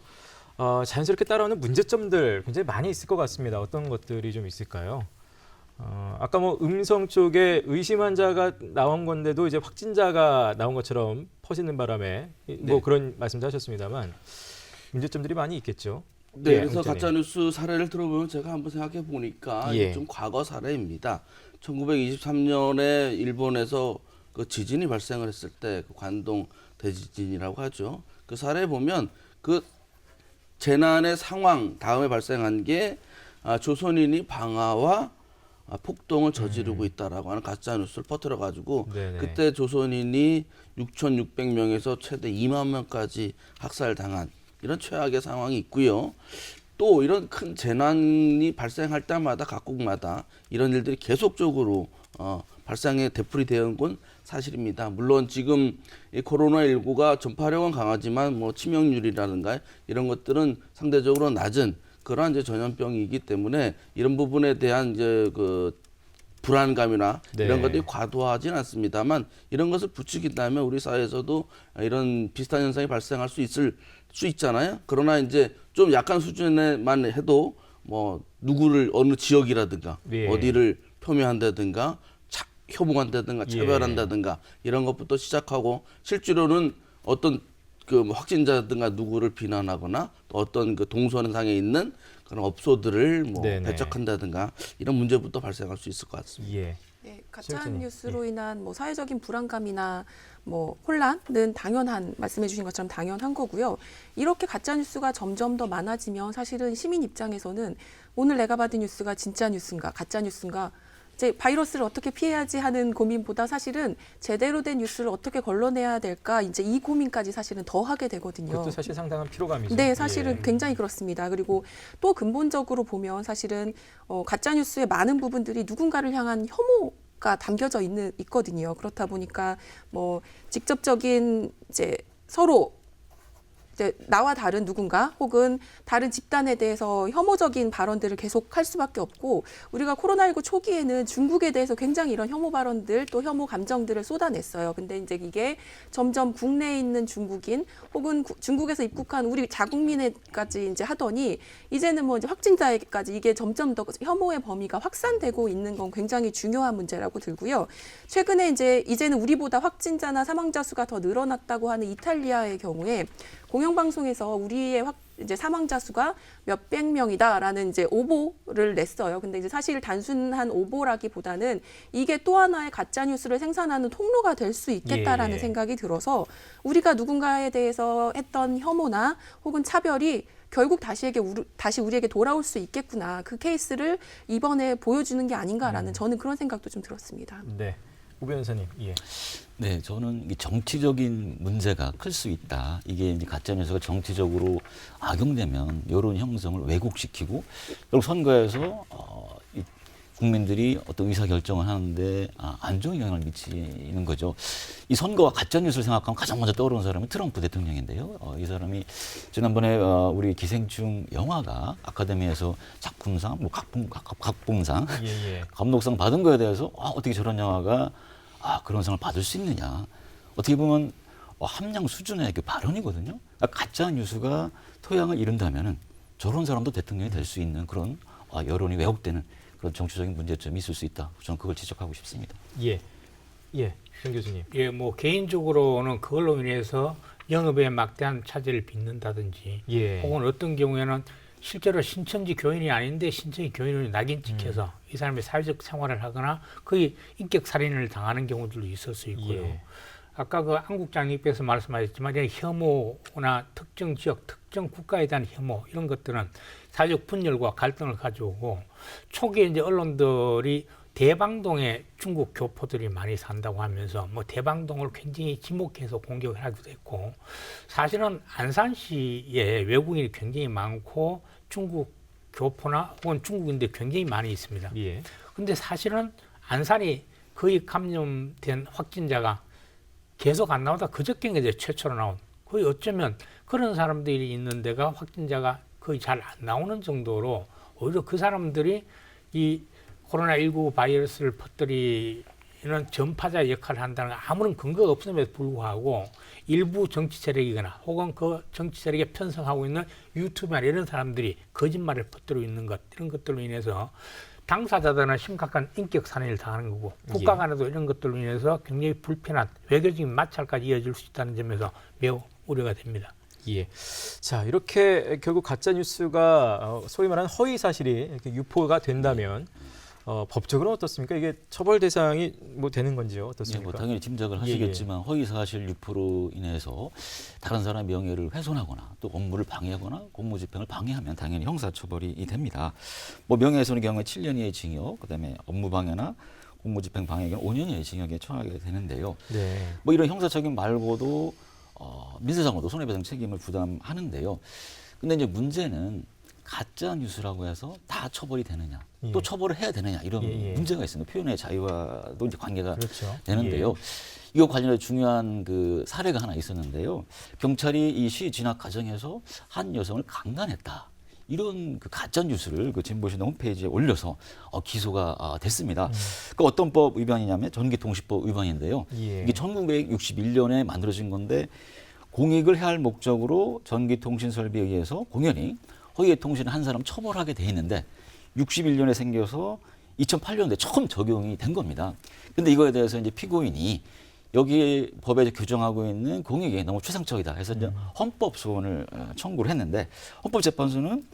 자연스럽게 따라오는 문제점들 굉장히 많이 있을 것 같습니다. 어떤 것들이 좀 있을까요? 아까 뭐 음성 쪽에 의심 환자가 나온 건데도 이제 확진자가 나온 것처럼 퍼지는 바람에 뭐 네. 그런 말씀도 하셨습니다만 문제점들이 많이 있겠죠. 네, 예, 그래서 홍기자님. 가짜뉴스 사례를 들어보면 제가 한번 생각해 보니까 예. 이게 좀 과거 사례입니다. 1923년에 일본에서 그 지진이 발생을 했을 때 그 관동 대지진이라고 하죠. 그 사례에 보면 그 재난의 상황 다음에 발생한 게 조선인이 방화와 폭동을 저지르고 있다라고 하는 가짜 뉴스를 퍼뜨려 가지고 네네. 그때 조선인이 6,600명에서 최대 2만 명까지 학살당한 이런 최악의 상황이 있고요. 또 이런 큰 재난이 발생할 때마다 각국마다 이런 일들이 계속적으로 발생에 되풀이되어 온 건 사실입니다. 물론 지금 이 코로나19가 전파력은 강하지만 뭐 치명률이라든가 이런 것들은 상대적으로 낮은 그러한 이제 전염병이기 때문에 이런 부분에 대한 이제 그 불안감이나 네. 이런 것들이 과도하지는 않습니다만 이런 것을 부추긴다면 우리 사회에서도 이런 비슷한 현상이 발생할 수 있잖아요. 그러나 이제 좀 약한 수준에만 해도 뭐 누구를 어느 지역이라든가 예. 어디를 폄훼한다든가 혐오한다든가 차별한다든가 이런 것부터 시작하고 실제로는 어떤 그 확진자든가 누구를 비난하거나 또 어떤 그 동선상에 있는 그런 업소들을 뭐 네네. 배척한다든가 이런 문제부터 발생할 수 있을 것 같습니다. 예. 네, 가짜 실제로, 뉴스로 인한 뭐 사회적인 불안감이나 뭐 혼란은 당연한 말씀해 주신 것처럼 당연한 거고요. 이렇게 가짜 뉴스가 점점 더 많아지면 사실은 시민 입장에서는 오늘 내가 받은 뉴스가 진짜 뉴스인가 가짜 뉴스인가 이제 바이러스를 어떻게 피해야지 하는 고민보다 사실은 제대로 된 뉴스를 어떻게 걸러내야 될까 이제 이 고민까지 사실은 더 하게 되거든요. 그것도 사실 상당한 피로감이죠. 네, 사실은 예. 굉장히 그렇습니다. 그리고 또 근본적으로 보면 사실은 가짜 뉴스의 많은 부분들이 누군가를 향한 혐오가 담겨져 있거든요. 그렇다 보니까 뭐 직접적인 이제 서로 이제 나와 다른 누군가 혹은 다른 집단에 대해서 혐오적인 발언들을 계속 할 수밖에 없고 우리가 코로나19 초기에는 중국에 대해서 굉장히 이런 혐오 발언들 또 혐오 감정들을 쏟아냈어요. 근데 이제 이게 점점 국내에 있는 중국인 혹은 중국에서 입국한 우리 자국민에까지 이제 하더니 이제는 뭐 이제 확진자에까지 이게 점점 더 혐오의 범위가 확산되고 있는 건 굉장히 중요한 문제라고 들고요. 최근에 이제는 우리보다 확진자나 사망자 수가 더 늘어났다고 하는 이탈리아의 경우에 공영방송에서 우리의 이제 사망자 수가 몇백 명이다라는 이제 오보를 냈어요. 근데 이제 사실 단순한 오보라기보다는 이게 또 하나의 가짜 뉴스를 생산하는 통로가 될 수 있겠다라는 생각이 들어서 우리가 누군가에 대해서 했던 혐오나 혹은 차별이 결국 다시 우리에게 돌아올 수 있겠구나. 그 케이스를 이번에 보여주는 게 아닌가라는 저는 그런 생각도 좀 들었습니다. 네. 우 변호사님. 예. 네, 저는 이 정치적인 문제가 클 수 있다. 이게 이제 가짜 뉴스가 정치적으로 악용되면 여론 형성을 왜곡시키고 결국 선거에서 이 국민들이 어떤 의사 결정을 하는데 안 좋은 영향을 미치는 거죠. 이 선거와 가짜 뉴스를 생각하면 가장 먼저 떠오르는 사람은 트럼프 대통령인데요. 이 사람이 지난번에 우리 기생충 영화가 아카데미에서 작품상, 뭐 각본상, 감독상 받은 거에 대해서 어떻게 저런 영화가 그런 상을 받을 수 있느냐. 어떻게 보면 함량 수준의 그 발언이거든요. 가짜 뉴스가 토양을 이룬다면은 저런 사람도 대통령이 될 수 있는 그런 여론이 왜곡되는 그런 정치적인 문제점이 있을 수 있다. 저는 그걸 지적하고 싶습니다. 예. 예. 정 교수님. 예, 뭐 개인적으로는 그걸로 인해서 영업에 막대한 차질을 빚는다든지 혹은 어떤 경우에는 실제로 신천지 교인이 아닌데 신천지 교인을 낙인 찍혀서 이 사람이 사회적 생활을 하거나 거의 인격 살인을 당하는 경우들도 있을 수 있고요. 아까 그 안국장님께서 말씀하셨지만 이런 혐오나 특정 지역, 특정 국가에 대한 혐오 이런 것들은 사회적 분열과 갈등을 가져오고 초기에 이제 언론들이 대방동에 중국 교포들이 많이 산다고 하면서 뭐 대방동을 굉장히 지목해서 공격을 하기도 했고 사실은 안산시에 외국인이 굉장히 많고 중국 교포나 혹은 중국인들 굉장히 많이 있습니다. 근데 사실은 안산이 거의 감염된 확진자가 계속 안 나오다 그저께인가 이제 최초로 나온 거의 어쩌면 그런 사람들이 있는 데가 확진자가 거의 잘 안 나오는 정도로 오히려 그 사람들이 이 코로나19 바이러스를 퍼뜨리는 전파자 역할을 한다는 아무런 근거가 없음에도 불구하고 일부 정치 세력이거나 혹은 그 정치 세력에 편성하고 있는 유튜브나 이런 사람들이 거짓말을 퍼뜨리고 있는 것 이런 것들로 인해서 당사자들은 심각한 인격 살인을 당하는 거고 국가 간에도 이런 것들로 인해서 굉장히 불편한 외교적인 마찰까지 이어질 수 있다는 점에서 매우 우려가 됩니다. 예. 자, 이렇게 결국 가짜 뉴스가 소위 말하는 허위 사실이 이렇게 유포가 된다면 법적으로는 어떻습니까? 이게 처벌 대상이 뭐 되는 건지요? 어떻습니까? 뭐 당연히 짐작을 하시겠지만 허위 사실 유포로 인해서 다른 사람의 명예를 훼손하거나 또 업무를 방해하거나 공무집행을 방해하면 당연히 형사처벌이 됩니다. 뭐 명예훼손의 경우에 7년 이하의 징역, 그다음에 업무 방해나 공무집행 방해의 경우 5년 이하의 징역에 처하게 되는데요. 뭐 이런 형사책임 말고도 민사상으로도 손해배상 책임을 부담하는데요. 근데 이제 문제는 가짜 뉴스라고 해서 다 처벌이 되느냐, 또 처벌을 해야 되느냐 이런 문제가 있습니다. 표현의 자유와도 이제 관계가 되는데요. 이거 관련해서 중요한 그 사례가 하나 있었는데요. 경찰이 이 시 진압 과정에서 한 여성을 강간했다. 이런 그 가짜 뉴스를 그 진보신당 홈페이지에 올려서 기소가 됐습니다. 그 어떤 법 위반이냐면 전기통신법 위반인데요. 이게 1961년에 만들어진 건데 공익을 해할 목적으로 전기통신 설비에 의해서 공연히 허위의 통신을 한 사람 처벌하게 돼 있는데 61년에 생겨서 2008년에 처음 적용이 된 겁니다. 근데 이거에 대해서 이제 피고인이 여기 법에 규정하고 있는 공익이 너무 추상적이다 해서 이제 헌법 소원을 청구를 했는데 헌법재판소는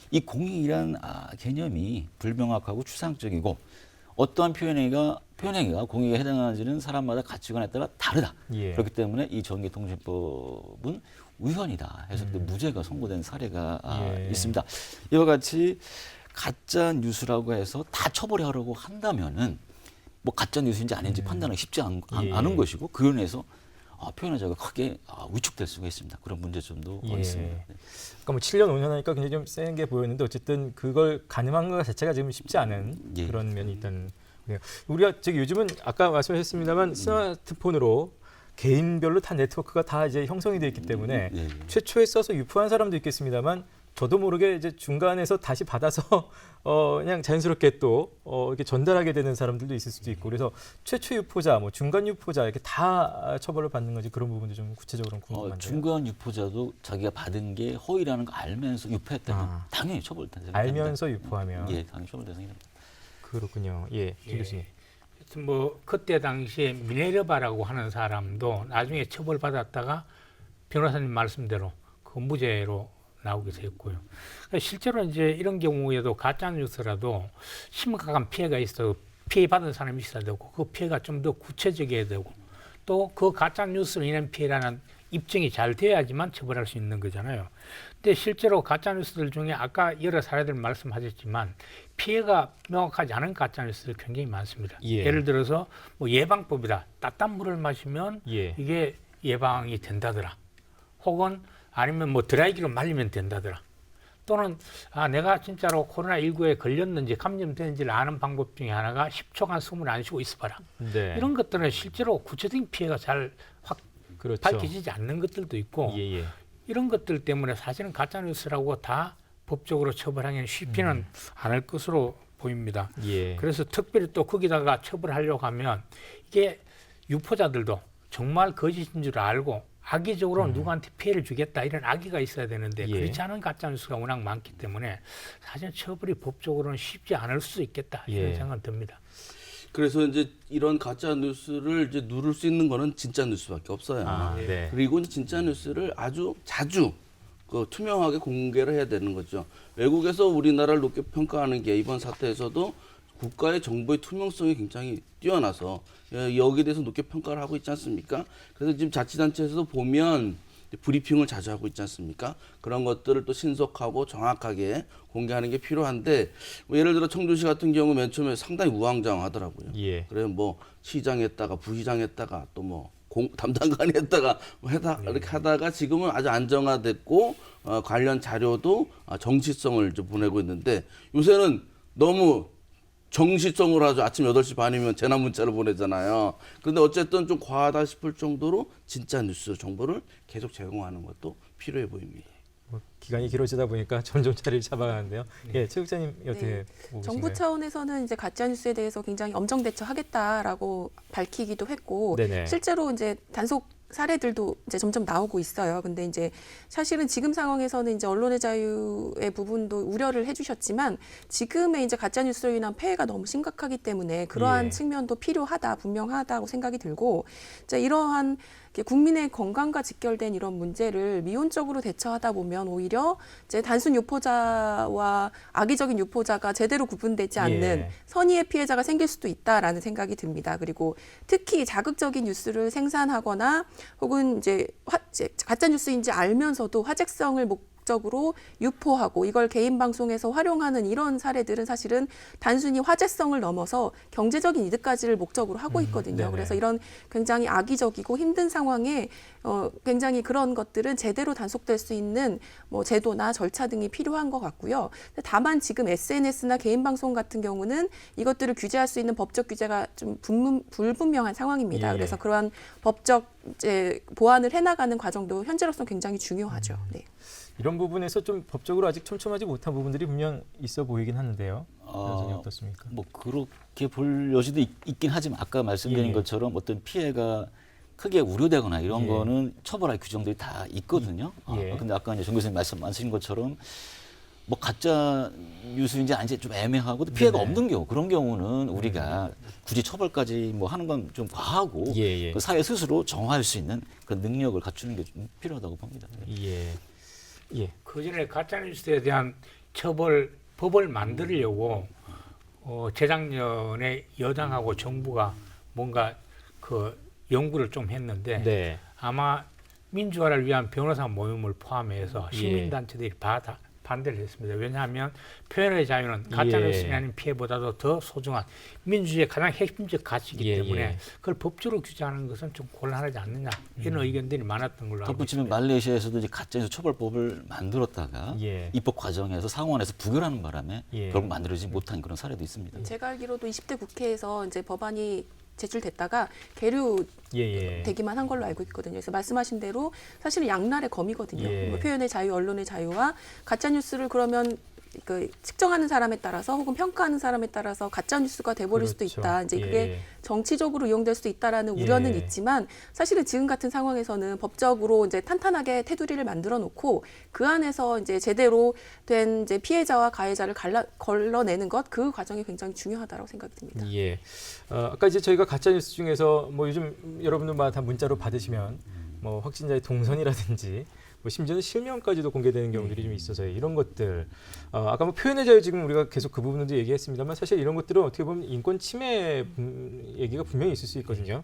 이 공익이란 개념이 불명확하고 추상적이고 어떠한 표현행위가 공익에 해당하지는 사람마다 가치관에 따라 다르다. 그렇기 때문에 이 전기통신법은 위헌이다 해서 무죄가 선고된 사례가 있습니다. 이와 같이 가짜 뉴스라고 해서 다 처벌하려고 한다면은 뭐 가짜 뉴스인지 아닌지 판단하기 쉽지 않은 것이고 그로 인해서 표현의 자유가 크게 위축될 수가 있습니다. 그런 문제점도 있습니다. 네. 그러니까 뭐 7년 5년 하니까 굉장히 좀 센 게 보였는데 어쨌든 그걸 가늠한 것 자체가 지금 쉽지 않은 그런 면이 있다는. 우리가 요즘은 아까 말씀하셨습니다만 스마트폰으로 개인별로 다 네트워크가 다 이제 형성이 돼 있기 때문에 네. 최초에 써서 유포한 사람도 있겠습니다만 저도 모르게 이제 중간에서 다시 받아서 그냥 자연스럽게 또 이렇게 전달하게 되는 사람들도 있을 수도 있고 그래서 최초 유포자, 뭐 중간 유포자 이렇게 다 처벌을 받는 건지 그런 부분도 좀 구체적으로 궁금한데요. 중간 유포자도 자기가 받은 게 허위라는 거 알면서 유포했다면 당연히 처벌 대상이 알면서 유포하면 예, 당연히 처벌 대상이 됩니다. 그렇군요. 예, 김 교수님. 하여튼 뭐 그때 당시에 미네르바라고 하는 사람도 나중에 처벌받았다가 변호사님 말씀대로 그 무죄로 나오게 됐고요. 실제로 이제 이런 경우에도 가짜 뉴스라도 심각한 피해가 있어 피해 받은 사람이 있어야 되고 그 피해가 좀 더 구체적이어야 되고 또 그 가짜 뉴스로 인한 피해라는 입증이 잘 돼야지만 처벌할 수 있는 거잖아요. 근데 실제로 가짜 뉴스들 중에 아까 여러 사례들 말씀하셨지만 피해가 명확하지 않은 가짜 뉴스들 굉장히 많습니다. 예. 예를 들어서 뭐 예방법이다. 따뜻한 물을 마시면 예. 이게 예방이 된다더라. 혹은 아니면 뭐 드라이기로 말리면 된다더라. 또는 내가 진짜로 코로나19에 걸렸는지 감염됐는지를 아는 방법 중에 하나가 10초간 숨을 안 쉬고 있어봐라. 네. 이런 것들은 실제로 구체적인 피해가 잘 확 그렇죠. 밝혀지지 않는 것들도 있고 예, 예. 이런 것들 때문에 사실은 가짜뉴스라고 다 법적으로 처벌하기는 쉽지는 않을 것으로 보입니다. 예. 그래서 특별히 또 거기다가 처벌하려고 하면 이게 유포자들도 정말 거짓인 줄 알고 악의적으로 누구한테 피해를 주겠다 이런 악의가 있어야 되는데 예. 그렇지 않은 가짜뉴스가 워낙 많기 때문에 사실 처벌이 법적으로는 쉽지 않을 수 있겠다 이런 예. 생각은 듭니다. 그래서 이제 이런 가짜 뉴스를 이제 누를 수 있는 거는 진짜 뉴스밖에 없어요. 아, 네. 그리고 진짜 뉴스를 아주 자주 투명하게 공개를 해야 되는 거죠. 외국에서 우리나라를 높게 평가하는 게 이번 사태에서도 국가의 정보의 투명성이 굉장히 뛰어나서 여기에 대해서 높게 평가를 하고 있지 않습니까? 그래서 지금 자치단체에서도 보면 브리핑을 자주 하고 있지 않습니까? 그런 것들을 또 신속하고 정확하게 공개하는 게 필요한데 뭐 예를 들어 청주시 같은 경우 맨 처음에 상당히 우왕좌왕하더라고요. 예. 그래 뭐 시장했다가 부시장했다가 또 뭐 담당관이 했다가 뭐 이렇게 하다가 지금은 아주 안정화됐고 관련 자료도 정시성을 좀 보내고 있는데 요새는 너무 정시성으로 하죠. 아침 8시 반이면 재난 문자를 보내잖아요. 그런데 어쨌든 좀 과하다 싶을 정도로 진짜 뉴스 정보를 계속 제공하는 것도 필요해 보입니다. 뭐 기간이 길어지다 보니까 점점 자리를 잡아가는데요. 예, 최 국장님 어떻게 네. 보고 정부 계신가요? 차원에서는 이제 가짜 뉴스에 대해서 굉장히 엄정 대처하겠다라고 밝히기도 했고 네네. 실제로 이제 단속 사례들도 이제 점점 나오고 있어요. 근데 이제 사실은 지금 상황에서는 이제 언론의 자유의 부분도 우려를 해주셨지만 지금의 이제 가짜 뉴스로 인한 폐해가 너무 심각하기 때문에 그러한 예. 측면도 필요하다, 분명하다고 생각이 들고 이제 이러한 국민의 건강과 직결된 이런 문제를 미온적으로 대처하다 보면 오히려 이제 단순 유포자와 악의적인 유포자가 제대로 구분되지 않는 예. 선의의 피해자가 생길 수도 있다라는 생각이 듭니다. 그리고 특히 자극적인 뉴스를 생산하거나 혹은 이제 가짜 뉴스인지 알면서도 화제성을 목적으로 유포하고 이걸 개인 방송에서 활용하는 이런 사례들은 사실은 단순히 화제성을 넘어서 경제적인 이득까지를 목적으로 하고 있거든요. 네네. 그래서 이런 굉장히 악의적이고 힘든 상황에 굉장히 그런 것들은 제대로 단속될 수 있는 뭐 제도나 절차 등이 필요한 것 같고요. 다만 지금 SNS나 개인 방송 같은 경우는 이것들을 규제할 수 있는 법적 규제가 좀 불분명한 상황입니다. 예. 그래서 그러한 법적 이제 보완을 해나가는 과정도 현재로서는 굉장히 중요하죠. 네. 이런 부분에서 좀 법적으로 아직 촘촘하지 못한 부분들이 분명 있어 보이긴 하는데요. 변호사님 어떻습니까? 뭐 그렇게 볼 여지도 있긴 하지만 아까 말씀드린 예. 것처럼 어떤 피해가 크게 우려되거나 이런 예. 거는 처벌할 규정들이 다 있거든요. 예. 근데 아까 이제 정 교수님 말씀하신 것처럼 뭐 가짜 뉴스인지 아닌지 좀 애매하고 또 피해가 네네. 없는 경우 그런 경우는 우리가 굳이 처벌까지 뭐 하는 건 좀 과하고 예, 예. 그 사회 스스로 정화할 수 있는 그 능력을 갖추는 게 좀 필요하다고 봅니다. 예. 예. 그 전에 가짜뉴스에 대한 법을 만들려고 재작년에 여당하고 정부가 뭔가 그 연구를 좀 했는데 네. 아마 민주화를 위한 변호사 모임을 포함해서 예. 시민단체들이 반대를 했습니다. 왜냐하면 표현의 자유는 가짜뉴스에 하는 피해보다도 더 소중한 민주주의의 가장 핵심적 가치이기 예, 때문에 예. 그걸 법적으로 규제하는 것은 좀 곤란하지 않느냐 이런 의견들이 많았던 걸로 알고 덧붙이면 있습니다. 말레이시아에서도 이제 가짜뉴스 처벌법을 만들었다가 예. 입법 과정에서 상원에서 부결하는 바람에 예. 결국 만들어지지 못한 그런 사례도 있습니다. 제가 알기로도 20대 국회에서 이제 법안이 제출됐다가 계류 예. 되기만 한 걸로 알고 있거든요. 그래서 말씀하신 대로 사실은 양날의 검이거든요. 예. 뭐 표현의 자유, 언론의 자유와 가짜 뉴스를 그러면 그 측정하는 사람에 따라서 혹은 평가하는 사람에 따라서 가짜 뉴스가 돼버릴 수도 그렇죠. 있다. 이제 그게 예. 정치적으로 이용될 수도 있다라는 우려는 예. 있지만 사실은 지금 같은 상황에서는 법적으로 이제 탄탄하게 테두리를 만들어 놓고 그 안에서 이제 제대로 된 이제 피해자와 가해자를 걸러내는 것 그 과정이 굉장히 중요하다고 생각이 듭니다. 예. 아까 이제 저희가 가짜 뉴스 중에서 뭐 요즘 여러분들마다 다 문자로 받으시면 뭐 확진자의 동선이라든지 뭐 심지어는 실명까지도 공개되는 경우들이 좀 있어서 이런 것들 아까 뭐 표현의 자유 지금 우리가 계속 그 부분도 얘기했습니다만 사실 이런 것들은 어떻게 보면 인권 침해 얘기가 분명히 있을 수 있거든요.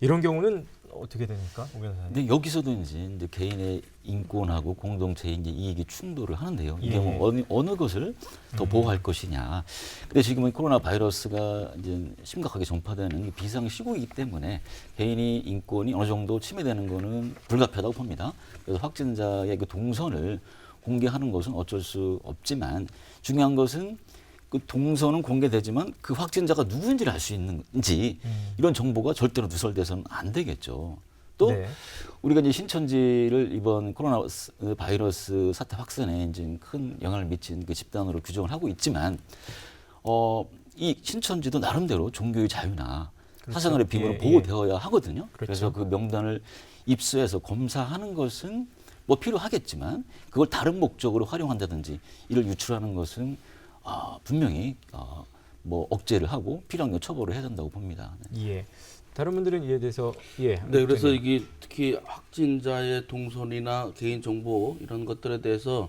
이런 경우는 어떻게 됩니까, 오 변호사님? 근데 여기서도 이제 개인의 인권하고 공동체의 이제 이익이 충돌을 하는데요. 이게 뭐 어느 것을 더 보호할 것이냐. 근데 지금은 코로나 바이러스가 이제 심각하게 전파되는 비상 시국이기 때문에 개인의 인권이 어느 정도 침해되는 거는 불가피하다고 봅니다. 그래서 확진자의 그 동선을 공개하는 것은 어쩔 수 없지만 중요한 것은 그 동선은 공개되지만 그 확진자가 누구인지를 알 수 있는지 이런 정보가 절대로 누설돼서는 안 되겠죠. 또 네. 우리가 이제 신천지를 이번 코로나 바이러스 사태 확산에 이제 큰 영향을 미친 그 집단으로 규정을 하고 있지만 이 신천지도 나름대로 종교의 자유나 그렇죠. 사생활의 비밀은 예, 보호되어야 하거든요. 그렇죠. 그래서 그 명단을 입수해서 검사하는 것은 뭐 필요하겠지만 그걸 다른 목적으로 활용한다든지 이를 유출하는 것은 분명히 뭐 억제를 하고 필요한 경 처벌을 해야 된다고 봅니다. 네. 예. 다른 분들은 이에 대해서 네, 그래서 이게 특히 확진자의 동선이나 개인 정보 이런 것들에 대해서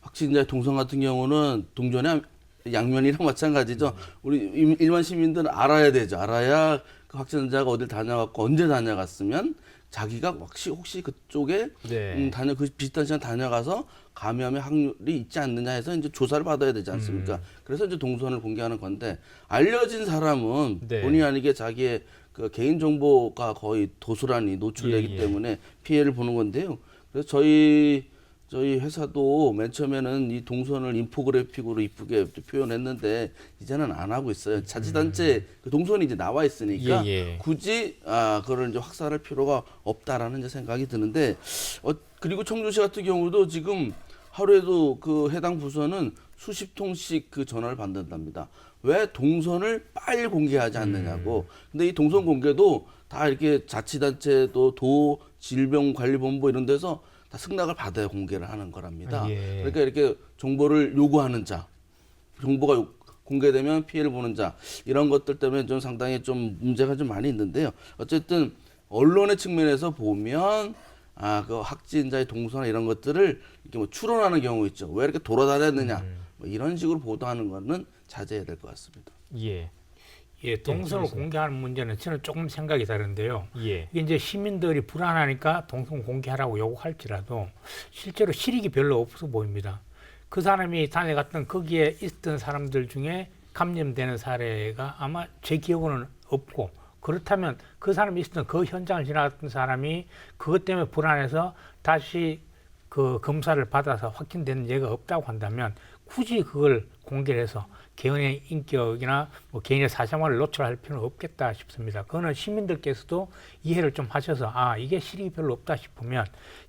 확진자의 동선 같은 경우는 동전의 양면이랑 마찬가지죠. 우리 일반 시민들은 알아야 되죠. 알아야 그 확진자가 어딜 다녀갔고 언제 다녀갔으면 자기가 혹시 그쪽에 네. 그 비슷한 시간 다녀가서 감염의 확률이 있지 않느냐 해서 이제 조사를 받아야 되지 않습니까? 그래서 이제 동선을 공개하는 건데 알려진 사람은 네. 본의 아니게 자기의 그 개인 정보가 거의 도스란히 노출되기 예. 때문에 피해를 보는 건데요. 그래서 저희 회사도 맨 처음에는 이 동선을 인포그래픽으로 이쁘게 표현했는데 이제는 안 하고 있어요. 자치단체 그 동선이 이제 나와 있으니까 예. 굳이 그걸 이제 확산할 필요가 없다라는 이제 생각이 드는데 그리고 청주시 같은 경우도 지금 하루에도 그 해당 부서는 수십 통씩 그 전화를 받는답니다. 왜 동선을 빨리 공개하지 않느냐고. 근데 이 동선 공개도 다 이렇게 자치단체도 질병관리본부 이런 데서 다 승낙을 받아야 공개를 하는 거랍니다. 예. 그러니까 이렇게 정보를 요구하는 자, 정보가 공개되면 피해를 보는 자 이런 것들 때문에 좀 상당히 좀 문제가 좀 많이 있는데요. 어쨌든 언론의 측면에서 보면 그 확진자의 동선이나 이런 것들을 이렇게 뭐 추론하는 경우 있죠. 왜 이렇게 돌아다녔느냐 뭐 이런 식으로 보도하는 거는 자제해야 될 것 같습니다. 예. 예, 동선을 네, 공개하는 문제는 저는 조금 생각이 다른데요. 예. 이게 이제 시민들이 불안하니까 동선 공개하라고 요구할지라도 실제로 실익이 별로 없어 보입니다. 그 사람이 다녀갔던 거기에 있던 사람들 중에 감염되는 사례가 아마 제 기억으로는 없고 그렇다면 그 사람이 있었던 그 현장을 지나갔던 사람이 그것 때문에 불안해서 다시 그 검사를 받아서 확진된 예가 없다고 한다면 굳이 그걸 공개를 해서 개인의 인격이나 뭐 개인의 사생활을 노출할 필요는 없겠다 싶습니다. 그거는 시민들께서도 이해를 좀 하셔서 이게 실익이 별로 없다 싶으면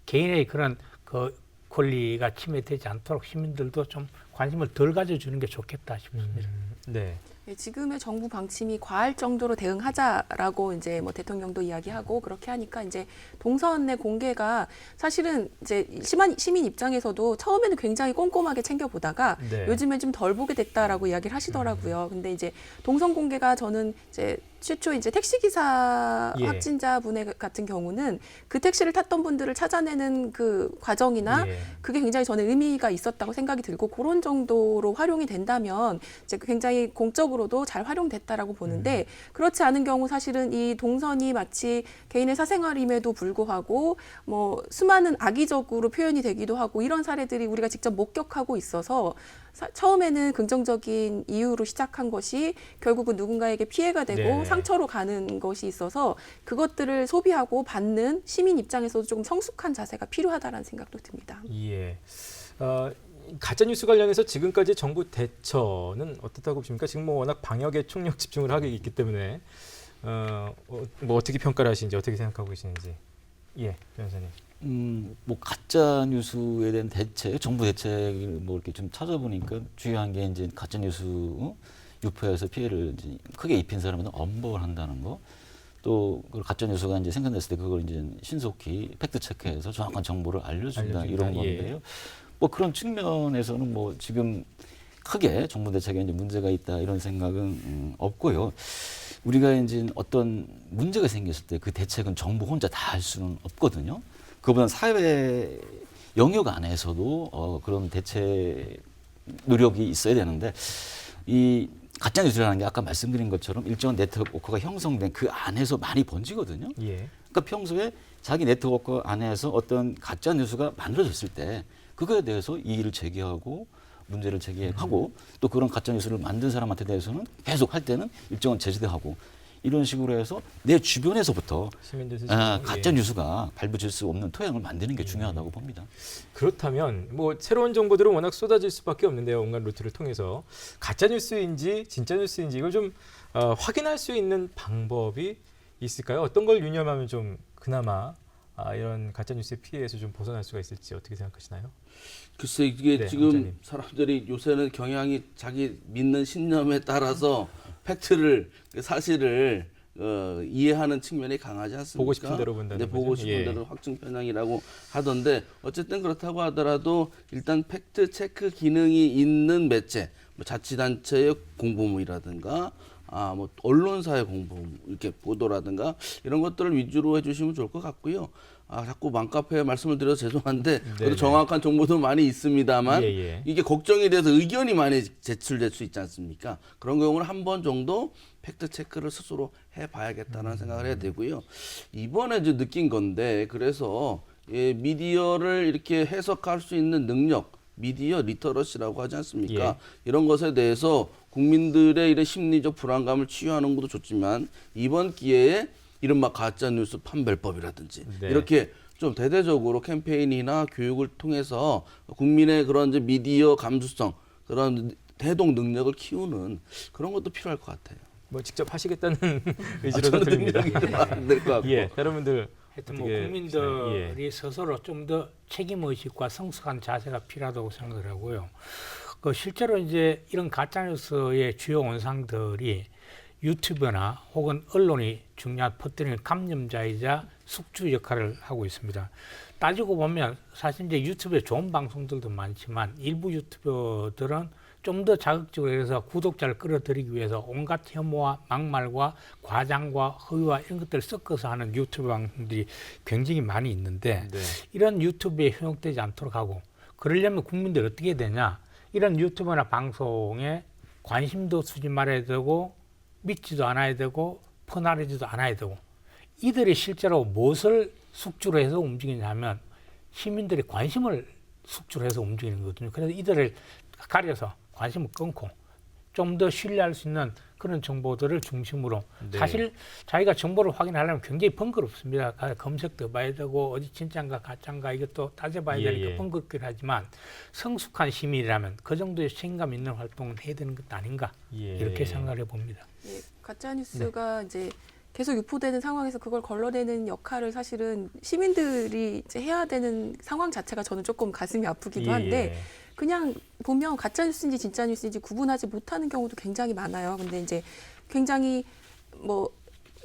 개인의 그런 그 권리가 침해되지 않도록 시민들도 좀 관심을 덜 가져주는 게 좋겠다 싶습니다. 네. 지금의 정부 방침이 과할 정도로 대응하자라고 이제 뭐 대통령도 이야기하고 그렇게 하니까 이제 동선의 공개가 사실은 이제 시민 입장에서도 처음에는 굉장히 꼼꼼하게 챙겨보다가 네. 요즘에 좀 덜 보게 됐다라고 이야기를 하시더라고요. 근데 이제 동선 공개가 저는 이제 최초 이제 택시기사 예. 확진자분의 같은 경우는 그 택시를 탔던 분들을 찾아내는 그 과정이나 예. 그게 굉장히 저는 의미가 있었다고 생각이 들고 그런 정도로 활용이 된다면 이제 굉장히 공적으로도 잘 활용됐다라고 보는데 그렇지 않은 경우 사실은 이 동선이 마치 개인의 사생활임에도 불구하고 뭐 수많은 악의적으로 표현이 되기도 하고 이런 사례들이 우리가 직접 목격하고 있어서 처음에는 긍정적인 이유로 시작한 것이 결국은 누군가에게 피해가 되고 네. 상처로 가는 것이 있어서 그것들을 소비하고 받는 시민 입장에서도 조금 성숙한 자세가 필요하다는 생각도 듭니다. 예. 가짜 뉴스 관련해서 지금까지 정부 대처는 어떻다고 보십니까? 지금 뭐 워낙 방역에 총력 집중을 하고 있기 때문에 뭐 어떻게 평가를 하시는지 어떻게 생각하고 계시는지. 예, 변호사님. 뭐 가짜 뉴스에 대한 대책, 정부 대책을 뭐 이렇게 좀 찾아보니까 중요한 게 이제 가짜 뉴스 유포해서 피해를 이제 크게 입힌 사람은 엄벌을 한다는 거. 또 그 가짜 뉴스가 이제 생산됐을 때 그걸 이제 신속히 팩트 체크해서 정확한 정보를 알려준다 이런 예. 건데요. 뭐 그런 측면에서는 뭐 지금 크게 정부 대책에 이제 문제가 있다 이런 생각은 없고요. 우리가 이제 어떤 문제가 생겼을 때 그 대책은 정부 혼자 다 할 수는 없거든요. 그보다 사회 영역 안에서도 그런 대책 노력이 있어야 되는데 이 가짜 뉴스라는 게 아까 말씀드린 것처럼 일정한 네트워크가 형성된 그 안에서 많이 번지거든요. 예. 그러니까 평소에 자기 네트워크 안에서 어떤 가짜 뉴스가 만들어졌을 때 그거에 대해서 이의를 제기하고 문제를 제기하고 또 그런 가짜 뉴스를 만든 사람한테 대해서는 계속 할 때는 일정한 제재도 하고 이런 식으로 해서 내 주변에서부터 시민들 스스로. 가짜 예. 뉴스가 발부질 수 없는 토양을 만드는 게 중요하다고 봅니다. 그렇다면 뭐 새로운 정보들은 워낙 쏟아질 수밖에 없는데요. 온갖 루트를 통해서 가짜 뉴스인지 진짜 뉴스인지 이걸 좀 확인할 수 있는 방법이 있을까요? 어떤 걸 유념하면 좀 그나마 이런 가짜 뉴스의 피해에서 좀 벗어날 수가 있을지 어떻게 생각하시나요? 글쎄 이게 네, 지금 원장님. 사람들이 요새는 경향이 자기 믿는 신념에 따라서 팩트를 사실을 이해하는 측면이 강하지 않습니까? 보고 싶은 대로 본다는 네, 보고 거죠? 싶은 예. 대로 확증 편향이라고 하던데 어쨌든 그렇다고 하더라도 일단 팩트 체크 기능이 있는 매체, 뭐 자치단체의 공보물이라든가 뭐 언론사의 공보 이렇게 보도라든가 이런 것들을 위주로 해주시면 좋을 것 같고요. 자꾸 맘카페 말씀을 드려서 죄송한데 그래도 네네. 정확한 정보도 많이 있습니다만 예. 이게 걱정이 돼서 의견이 많이 제출될 수 있지 않습니까? 그런 경우는 한 번 정도 팩트 체크를 스스로 해봐야겠다는 생각을 해야 되고요. 이번에 이제 느낀 건데 그래서 미디어를 이렇게 해석할 수 있는 능력, 미디어 리터러시라고 하지 않습니까? 예. 이런 것에 대해서 국민들의 이런 심리적 불안감을 치유하는 것도 좋지만 이번 기회에 이른바 가짜뉴스 판별법이라든지 네. 이렇게 좀 대대적으로 캠페인이나 교육을 통해서 국민의 그런 이제 미디어 감수성, 그런 대동 능력을 키우는 그런 것도 필요할 것 같아요. 뭐 직접 하시겠다는 의지로도 저는 들립니다. 능력이 안될 것 같고. 예, 여러분들 하여튼 뭐 어떻게 국민들이 보시나요? 스스로 좀 더 책임 의식과 성숙한 자세가 필요하다고 생각을 하고요. 그 실제로 이제 이런 가짜 뉴스의 주요 원상들이 유튜브나 혹은 언론이 중요한 퍼뜨리는 감염자이자 숙주 역할을 하고 있습니다. 따지고 보면 사실 이제 유튜브에 좋은 방송들도 많지만 일부 유튜버들은 좀 더 자극적으로 해서 구독자를 끌어들이기 위해서 온갖 혐오와 막말과 과장과 허위와 이런 것들을 섞어서 하는 유튜브 방송들이 굉장히 많이 있는데 네. 이런 유튜브에 현혹되지 않도록 하고 그러려면 국민들이 어떻게 해야 되냐, 이런 유튜브나 방송에 관심도 두지 말아야 되고 믿지도 않아야 되고 퍼나르지도 않아야 되고, 이들이 실제로 무엇을 숙주로 해서 움직이냐면 시민들의 관심을 숙주로 해서 움직이는 거거든요. 그래서 이들을 가려서 관심을 끊고 좀 더 신뢰할 수 있는 그런 정보들을 중심으로 네. 사실 자기가 정보를 확인하려면 굉장히 번거롭습니다. 검색도 해봐야 되고 어디 진짜인가 가짜인가 이것도 따져봐야 되니까 번거롭긴 하지만 성숙한 시민이라면 그 정도의 책임감 있는 활동을 해야 되는 것 아닌가 이렇게 생각을 해봅니다. 예, 가짜 뉴스가 이제 계속 유포되는 상황에서 그걸 걸러내는 역할을 사실은 시민들이 이제 해야 되는 상황 자체가 저는 조금 가슴이 아프기도 한데 그냥 보면 가짜 뉴스인지 진짜 뉴스인지 구분하지 못하는 경우도 굉장히 많아요. 근데 이제 굉장히 뭐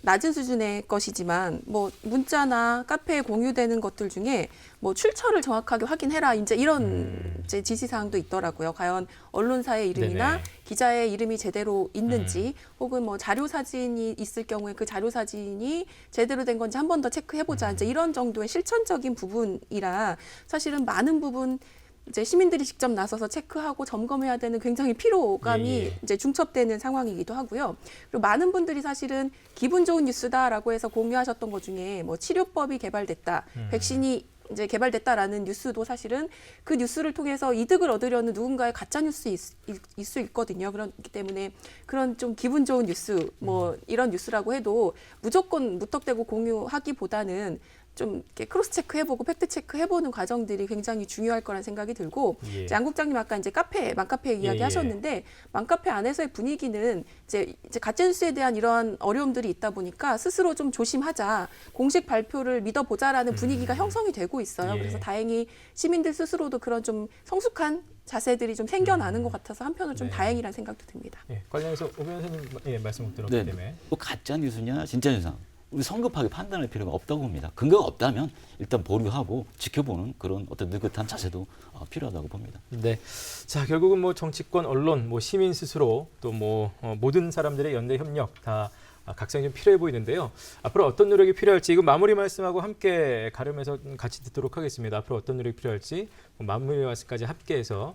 낮은 수준의 것이지만 뭐 문자나 카페에 공유되는 것들 중에 뭐 출처를 정확하게 확인해라 이제 이런 이제 지시사항도 있더라고요. 과연 언론사의 이름이나 네네. 기자의 이름이 제대로 있는지 혹은 뭐 자료 사진이 있을 경우에 그 자료 사진이 제대로 된 건지 한 번 더 체크해보자 이제 이런 정도의 실천적인 부분이라 사실은 많은 부분 이제 시민들이 직접 나서서 체크하고 점검해야 되는 굉장히 피로감이 이제 중첩되는 상황이기도 하고요. 그리고 많은 분들이 사실은 기분 좋은 뉴스다라고 해서 공유하셨던 것 중에 뭐 치료법이 개발됐다, 백신이 이제 개발됐다라는 뉴스도 사실은 그 뉴스를 통해서 이득을 얻으려는 누군가의 가짜 뉴스일 수 있거든요. 그렇기 때문에 그런 좀 기분 좋은 뉴스, 뭐 이런 뉴스라고 해도 무조건 무턱대고 공유하기보다는 좀 이렇게 크로스 체크해보고 팩트 체크해보는 과정들이 굉장히 중요할 거란 생각이 들고 예. 이제 안 국장님 아까 이제 맘카페 이야기하셨는데 맘카페 안에서의 분위기는 이제 가짜뉴스에 대한 이런 어려움들이 있다 보니까 스스로 좀 조심하자, 공식 발표를 믿어보자라는 분위기가 형성이 되고 있어요. 예. 그래서 다행히 시민들 스스로도 그런 좀 성숙한 자세들이 좀 생겨나는 것 같아서 한편으로 좀 네. 다행이라는 생각도 듭니다. 예, 관련해서 오 변호사님 말씀 못 들었기 네. 때문에. 또 가짜 뉴스냐 진짜 뉴스냐 우리 성급하게 판단할 필요가 없다고 봅니다. 근거가 없다면 일단 보류하고 지켜보는 그런 어떤 느긋한 자세도 필요하다고 봅니다. 네. 자, 결국은 뭐 정치권, 언론, 뭐 시민 스스로 또 뭐 모든 사람들의 연대 협력 다 각성이 좀 필요해 보이는데요. 앞으로 어떤 노력이 필요할지 이거 마무리 말씀하고 함께 가름해서 같이 듣도록 하겠습니다. 앞으로 어떤 노력이 필요할지 마무리 말씀까지 함께해서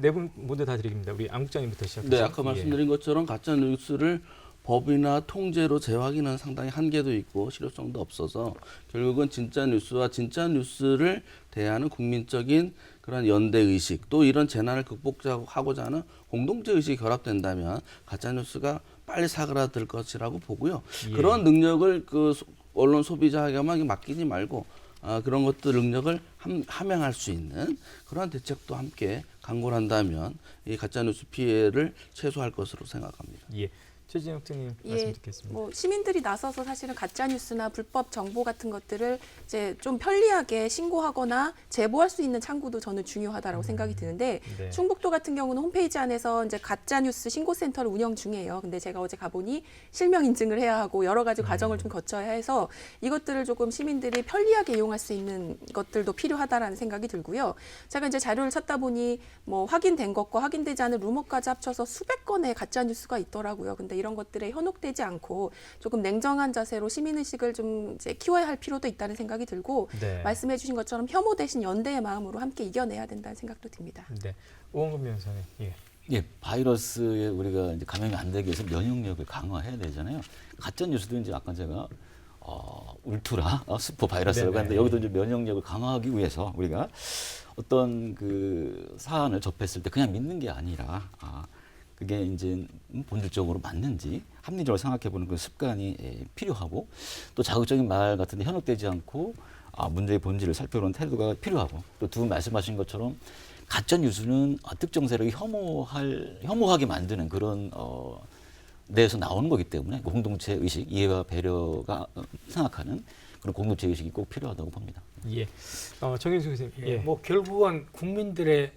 네 분 모두 다 드립니다. 우리 안 국장님부터 시작하시죠. 네, 아까 말씀드린 것처럼 가짜 뉴스를 법이나 통제로 제어하기는 상당히 한계도 있고 실효성도 없어서 결국은 진짜 뉴스와 진짜 뉴스를 대하는 국민적인 그런 연대 의식 또 이런 재난을 극복하고자 하는 공동체 의식이 결합된다면 가짜 뉴스가 빨리 사그라들 것이라고 보고요. 예. 그런 능력을 그 언론 소비자에게만 맡기지 말고 그런 것들 능력을 함양할 수 있는 그런 대책도 함께 강구를 한다면 이 가짜 뉴스 피해를 최소화할 것으로 생각합니다. 예. 최진영 팀님 말씀 듣겠습니다. 뭐 시민들이 나서서 사실은 가짜 뉴스나 불법 정보 같은 것들을 이제 좀 편리하게 신고하거나 제보할 수 있는 창구도 저는 중요하다라고 생각이 드는데 네. 충북도 같은 경우는 홈페이지 안에서 이제 가짜 뉴스 신고 센터를 운영 중이에요. 근데 제가 어제 가보니 실명 인증을 해야 하고 여러 가지 과정을 좀 거쳐야 해서 이것들을 조금 시민들이 편리하게 이용할 수 있는 것들도 필요하다라는 생각이 들고요. 제가 이제 자료를 찾다 보니 뭐 확인된 것과 확인되지 않은 루머까지 합쳐서 수백 건의 가짜 뉴스가 있더라고요. 근데 이런 것들에 현혹되지 않고 조금 냉정한 자세로 시민의식을 좀 이제 키워야 할 필요도 있다는 생각이 들고 네. 말씀해 주신 것처럼 혐오 대신 연대의 마음으로 함께 이겨내야 된다는 생각도 듭니다. 네. 오원근 변호사님. 예. 예, 바이러스에 우리가 이제 감염이 안 되기 위해서 면역력을 강화해야 되잖아요. 가짜 뉴스도 이제 아까 제가 울트라 스포 바이러스라고 네네. 하는데 여기도 이제 면역력을 강화하기 위해서 우리가 어떤 그 사안을 접했을 때 그냥 믿는 게 아니라 그게 이제 본질적으로 맞는지 합리적으로 생각해보는 그런 습관이 필요하고 또 자극적인 말 같은데 현혹되지 않고 문제의 본질을 살펴보는 태도가 필요하고 또 두 분 말씀하신 것처럼 가짜 뉴스는 특정 세력이 혐오하게 만드는 그런 내에서 나오는 거기 때문에 공동체 의식, 이해와 배려가 생각하는 그런 공동체 의식이 꼭 필요하다고 봅니다. 예. 정인수 교수님. 예. 뭐 결국은 국민들의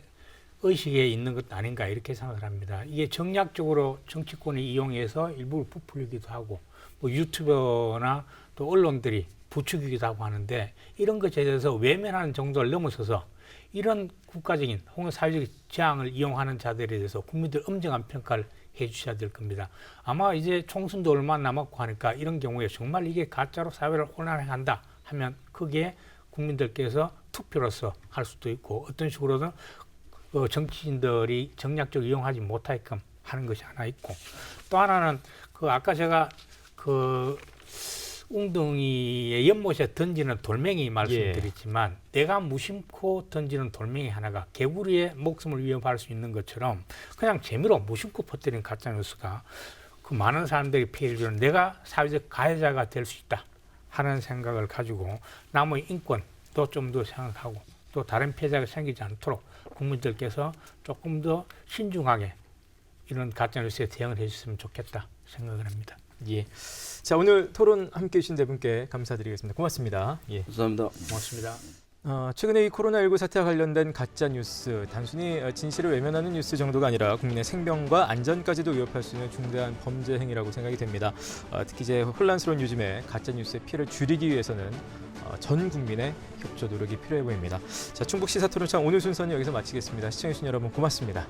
의식에 있는 것 아닌가 이렇게 생각을 합니다. 이게 정략적으로 정치권이 이용해서 일부를 부풀리기도 하고 뭐 유튜버나 또 언론들이 부추기기도 하고 하는데 이런 것에 대해서 외면하는 정도를 넘어서서 이런 국가적인 혹은 사회적 재앙을 이용하는 자들에 대해서 국민들 엄정한 평가를 해 주셔야 될 겁니다. 아마 이제 총선도 얼마 남았고 하니까 이런 경우에 정말 이게 가짜로 사회를 혼란하게 한다 하면 거기에 국민들께서 투표로서 할 수도 있고 어떤 식으로든 정치인들이 정략적으로 이용하지 못하게끔 하는 것이 하나 있고 또 하나는 그 아까 제가 그 웅덩이의 연못에 던지는 돌멩이 말씀드렸지만 내가 무심코 던지는 돌멩이 하나가 개구리의 목숨을 위협할 수 있는 것처럼 그냥 재미로 무심코 퍼뜨린 가짜뉴스가 그 많은 사람들이 피해를 주는 내가 사회적 가해자가 될 수 있다 하는 생각을 가지고 남의 인권도 좀 더 생각하고 또 다른 피해자가 생기지 않도록 국민들께서 조금 더 신중하게 이런 가짜뉴스에 대응을 해주셨으면 좋겠다 생각을 합니다. 예. 자, 오늘 토론 함께해 주신 네 분께 감사드리겠습니다. 고맙습니다. 예. 감사합니다. 고맙습니다. 최근에 이 코로나19 사태와 관련된 가짜 뉴스, 단순히 진실을 외면하는 뉴스 정도가 아니라 국민의 생명과 안전까지도 위협할 수 있는 중대한 범죄 행위라고 생각이 됩니다. 특히 이제 혼란스러운 요즘에 가짜 뉴스의 피해를 줄이기 위해서는 전 국민의 협조 노력이 필요해 보입니다. 자, 충북 시사토론창 오늘 순서는 여기서 마치겠습니다. 시청해주신 여러분 고맙습니다.